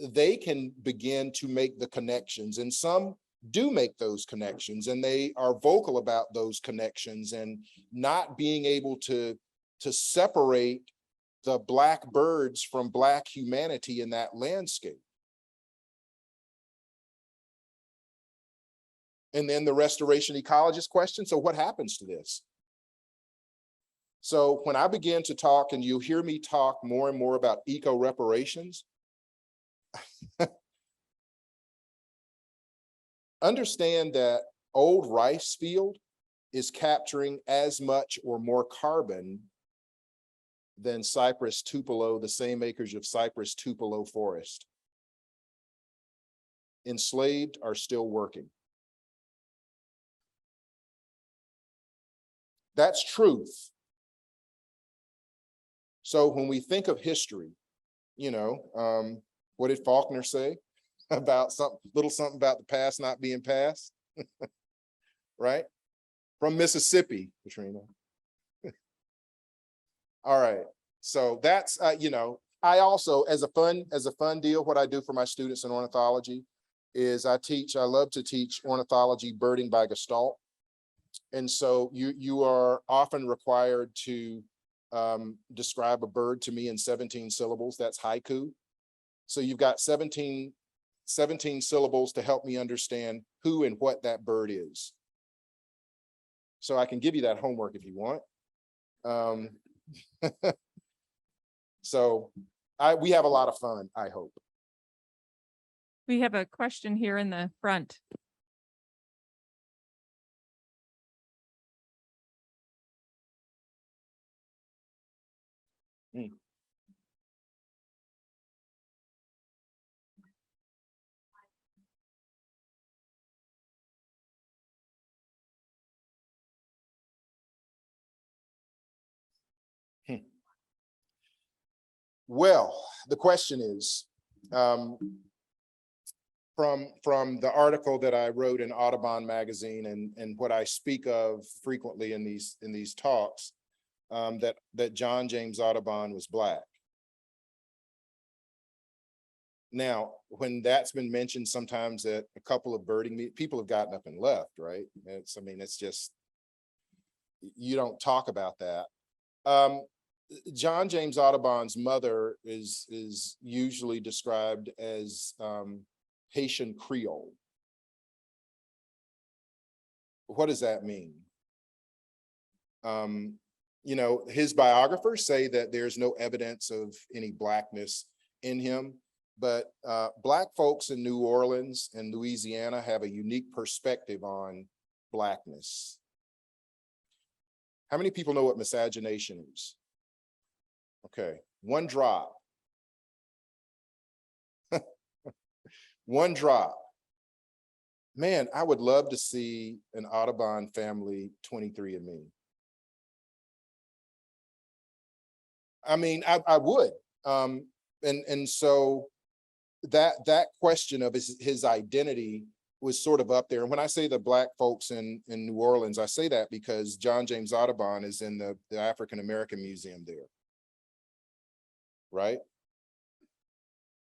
Speaker 1: they can begin to make the connections, and some do make those connections, and they are vocal about those connections, and not being able to separate the Black birds from Black humanity in that landscape. And then the restoration ecologist question. So what happens to this? So when I begin to talk, and you'll hear me talk more and more about eco-reparations, understand that old rice field is capturing as much or more carbon than Cypress Tupelo, the same acreage of Cypress Tupelo forest. Enslaved are still working. That's truth. So when we think of history, you know, what did Faulkner say about something about the past not being past? Right? From Mississippi, Katrina. All right. So that's, you know, I also, as a fun deal, what I do for my students in ornithology is I love to teach ornithology birding by gestalt. And so you are often required to describe a bird to me in 17 syllables. That's haiku. So you've got 17 syllables to help me understand who and what that bird is. So I can give you that homework if you want. So we have a lot of fun, I hope.
Speaker 2: We have a question here in the front.
Speaker 1: Well, the question is, from the article that I wrote in Audubon magazine, and what I speak of frequently in these talks, that John James Audubon was Black. Now, when that's been mentioned sometimes at a couple of birding meetings, people have gotten up and left, right? It's just, you don't talk about that. John James Audubon's mother is usually described as Haitian Creole. What does that mean? You know, his biographers say that there's no evidence of any Blackness in him, but Black folks in New Orleans and Louisiana have a unique perspective on Blackness. How many people know what miscegenation is? Okay, one drop. One drop. Man, I would love to see an Audubon family 23andMe. I mean, I would. And so that question of his identity was sort of up there. And when I say the Black folks in New Orleans, I say that because John James Audubon is in the African American Museum there. Right?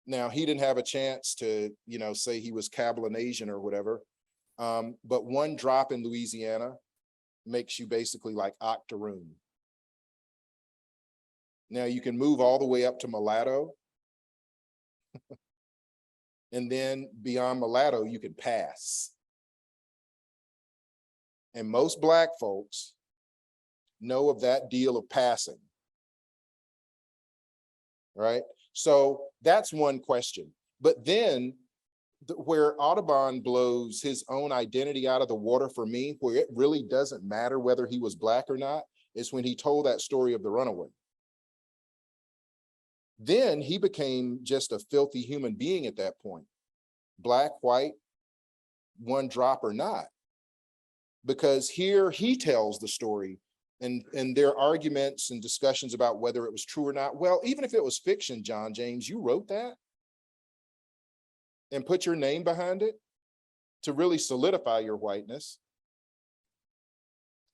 Speaker 1: Now, he didn't have a chance to, you know, say he was Cablinasian or whatever. But one drop in Louisiana makes you basically like octoroon. Now you can move all the way up to mulatto. And then beyond mulatto, you can pass. And most Black folks know of that deal of passing. Right? So that's one question. But then where Audubon blows his own identity out of the water for me, where it really doesn't matter whether he was Black or not, is when he told that story of the runaway. Then he became just a filthy human being at that point. Black, white, one drop or not. Because here he tells the story, and there are arguments and discussions about whether it was true or not. Well, even if it was fiction, John James, you wrote that. and put your name behind it to really solidify your whiteness.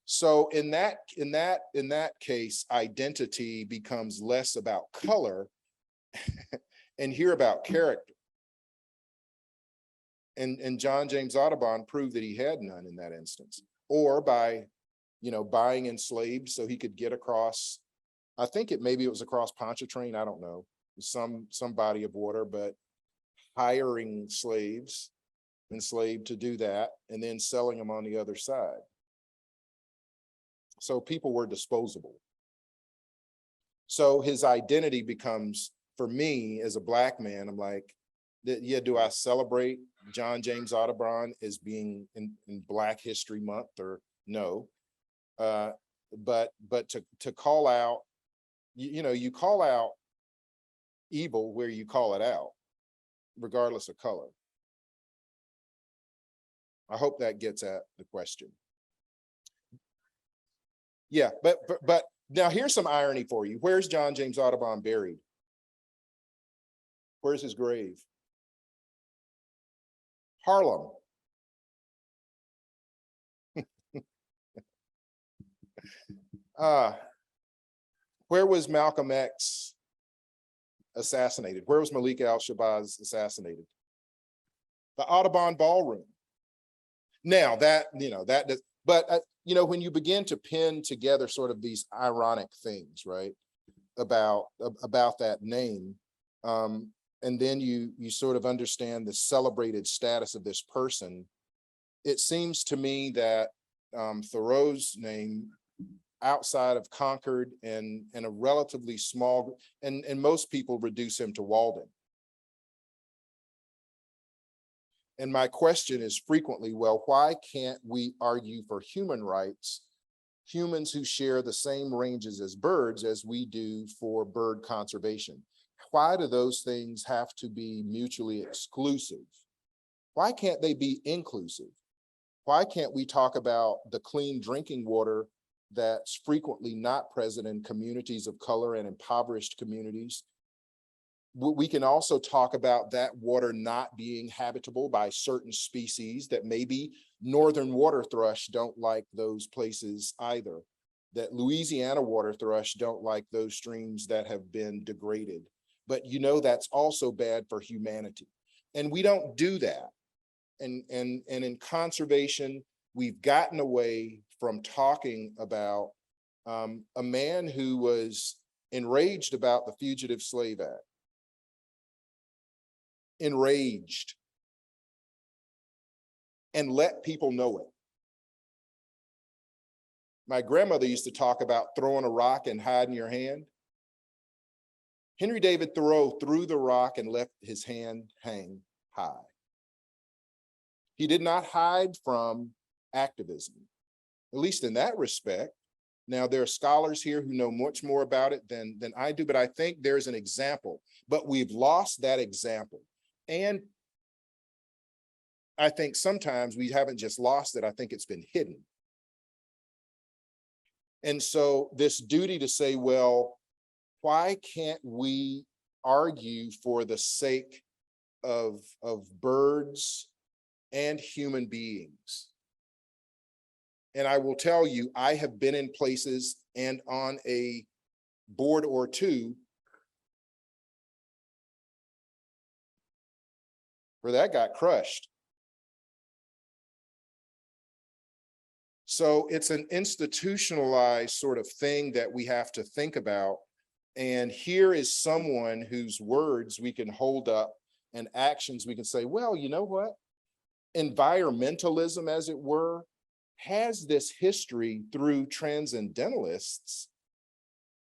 Speaker 1: So in that case, identity becomes less about color and here about character. And John James Audubon proved that he had none in that instance, or by, buying enslaved so he could get across, I think maybe it was across Pontchartrain, I don't know, some body of water, but hiring enslaved to do that and then selling them on the other side. So people were disposable. So his identity becomes, for me as a Black man, I'm like, yeah, do I celebrate John James Audubon as being in Black History Month or no? But to call out, you call out evil where you call it out, regardless of color. I hope that gets at the question. Yeah, but now here's some irony for you. Where's John James Audubon buried? Where's his grave? Harlem. Where was Malcolm X assassinated? Where was Malik al-Shabazz assassinated? The Audubon Ballroom. Now that, that does, but when you begin to pin together sort of these ironic things, right, about that name, and then you sort of understand the celebrated status of this person, it seems to me that Thoreau's name, outside of Concord and a relatively small, and most people reduce him to Walden. And my question is frequently, well, why can't we argue for human rights, humans who share the same ranges as birds as we do for bird conservation? Why do those things have to be mutually exclusive? Why can't they be inclusive? Why can't we talk about the clean drinking water that's frequently not present in communities of color and impoverished communities? We can also talk about that water not being habitable by certain species, that maybe northern water thrush don't like those places either, that Louisiana water thrush don't like those streams that have been degraded. But that's also bad for humanity. And we don't do that. And in conservation, we've gotten away from talking about a man who was enraged about the Fugitive Slave Act. Enraged, and let people know it. My grandmother used to talk about throwing a rock and hiding your hand. Henry David Thoreau threw the rock and left his hand hang high. He did not hide from activism, at least in that respect. Now, there are scholars here who know much more about it than I do, but I think there's an example, but we've lost that example. And I think sometimes we haven't just lost it, I think it's been hidden. And so this duty to say, well, why can't we argue for the sake of birds and human beings? And I will tell you, I have been in places and on a board or two where that got crushed. So it's an institutionalized sort of thing that we have to think about. And here is someone whose words we can hold up and actions we can say, well, you know what? Environmentalism, as it were, has this history through transcendentalists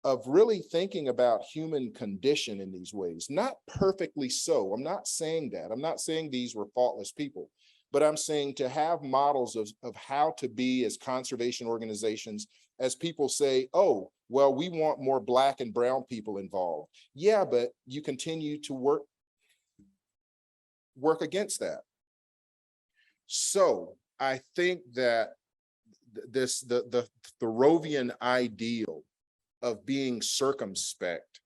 Speaker 1: of really thinking about human condition in these ways. Not perfectly so. I'm not saying that. I'm not saying these were faultless people, but I'm saying to have models of how to be as conservation organizations, as people say, oh, well, we want more Black and brown people involved. Yeah, but you continue to work against that. So I think that the Thoreauvian ideal of being circumspect,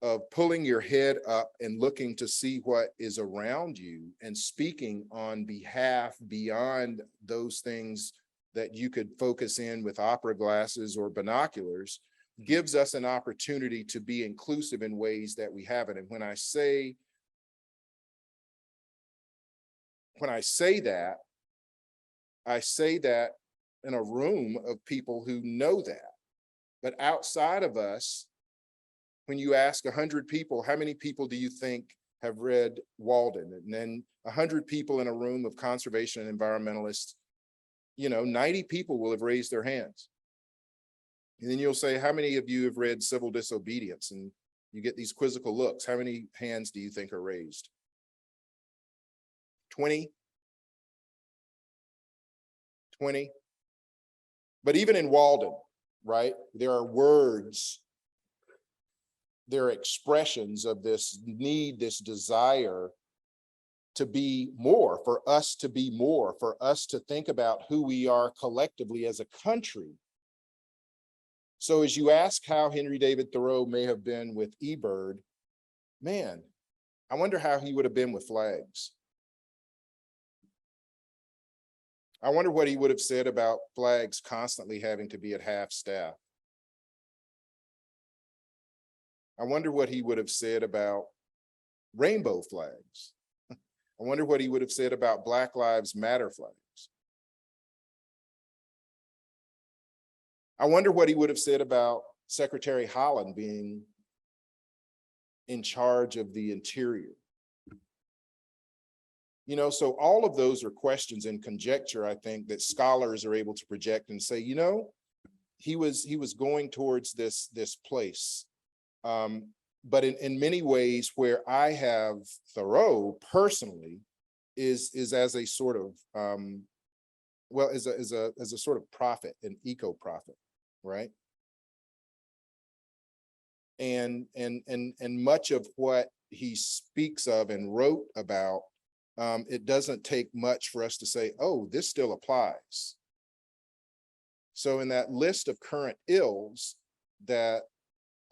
Speaker 1: of pulling your head up and looking to see what is around you and speaking on behalf beyond those things that you could focus in with opera glasses or binoculars gives us an opportunity to be inclusive in ways that we haven't. And when I say that, I say that in a room of people who know that. But outside of us, when you ask 100 people, how many people do you think have read Walden? And then 100 people in a room of conservation and environmentalists, 90 people will have raised their hands. And then you'll say, how many of you have read Civil Disobedience? And you get these quizzical looks. How many hands do you think are raised? 20? 20? But even in Walden, right, there are words, there are expressions of this need, this desire to be more, for us to be more, for us to think about who we are collectively as a country. So as you ask how Henry David Thoreau may have been with eBird, man, I wonder how he would have been with flags. I wonder what he would have said about flags constantly having to be at half staff. I wonder what he would have said about rainbow flags. I wonder what he would have said about Black Lives Matter flags. I wonder what he would have said about Secretary Holland being in charge of the interior. So all of those are questions and conjecture, I think, that scholars are able to project and say, he was going towards this place. But in many ways, where I have Thoreau personally is as a sort of as a sort of prophet, an eco-prophet, right? And much of what he speaks of and wrote about, it doesn't take much for us to say, oh, this still applies. So in that list of current ills that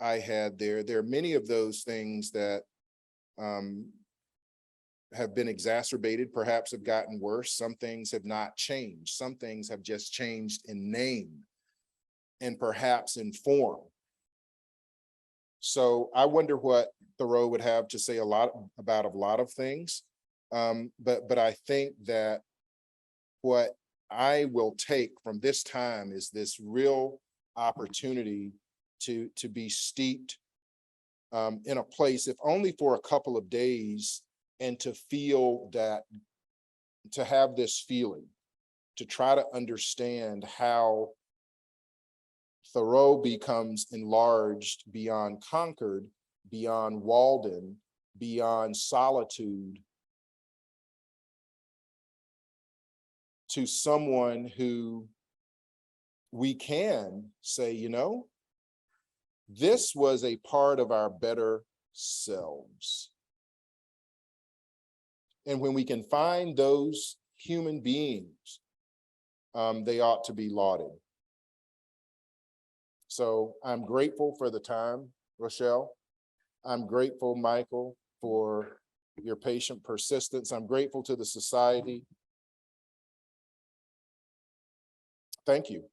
Speaker 1: I had there are many of those things that have been exacerbated, perhaps have gotten worse. Some things have not changed. Some things have just changed in name and perhaps in form. So I wonder what Thoreau would have to say about a lot of things. But I think that what I will take from this time is this real opportunity to be steeped in a place, if only for a couple of days, and to feel that, to have this feeling, to try to understand how Thoreau becomes enlarged beyond Concord, beyond Walden, beyond solitude, to someone who we can say, this was a part of our better selves. And when we can find those human beings, they ought to be lauded. So I'm grateful for the time, Rochelle. I'm grateful, Michael, for your patient persistence. I'm grateful to the society. Thank you.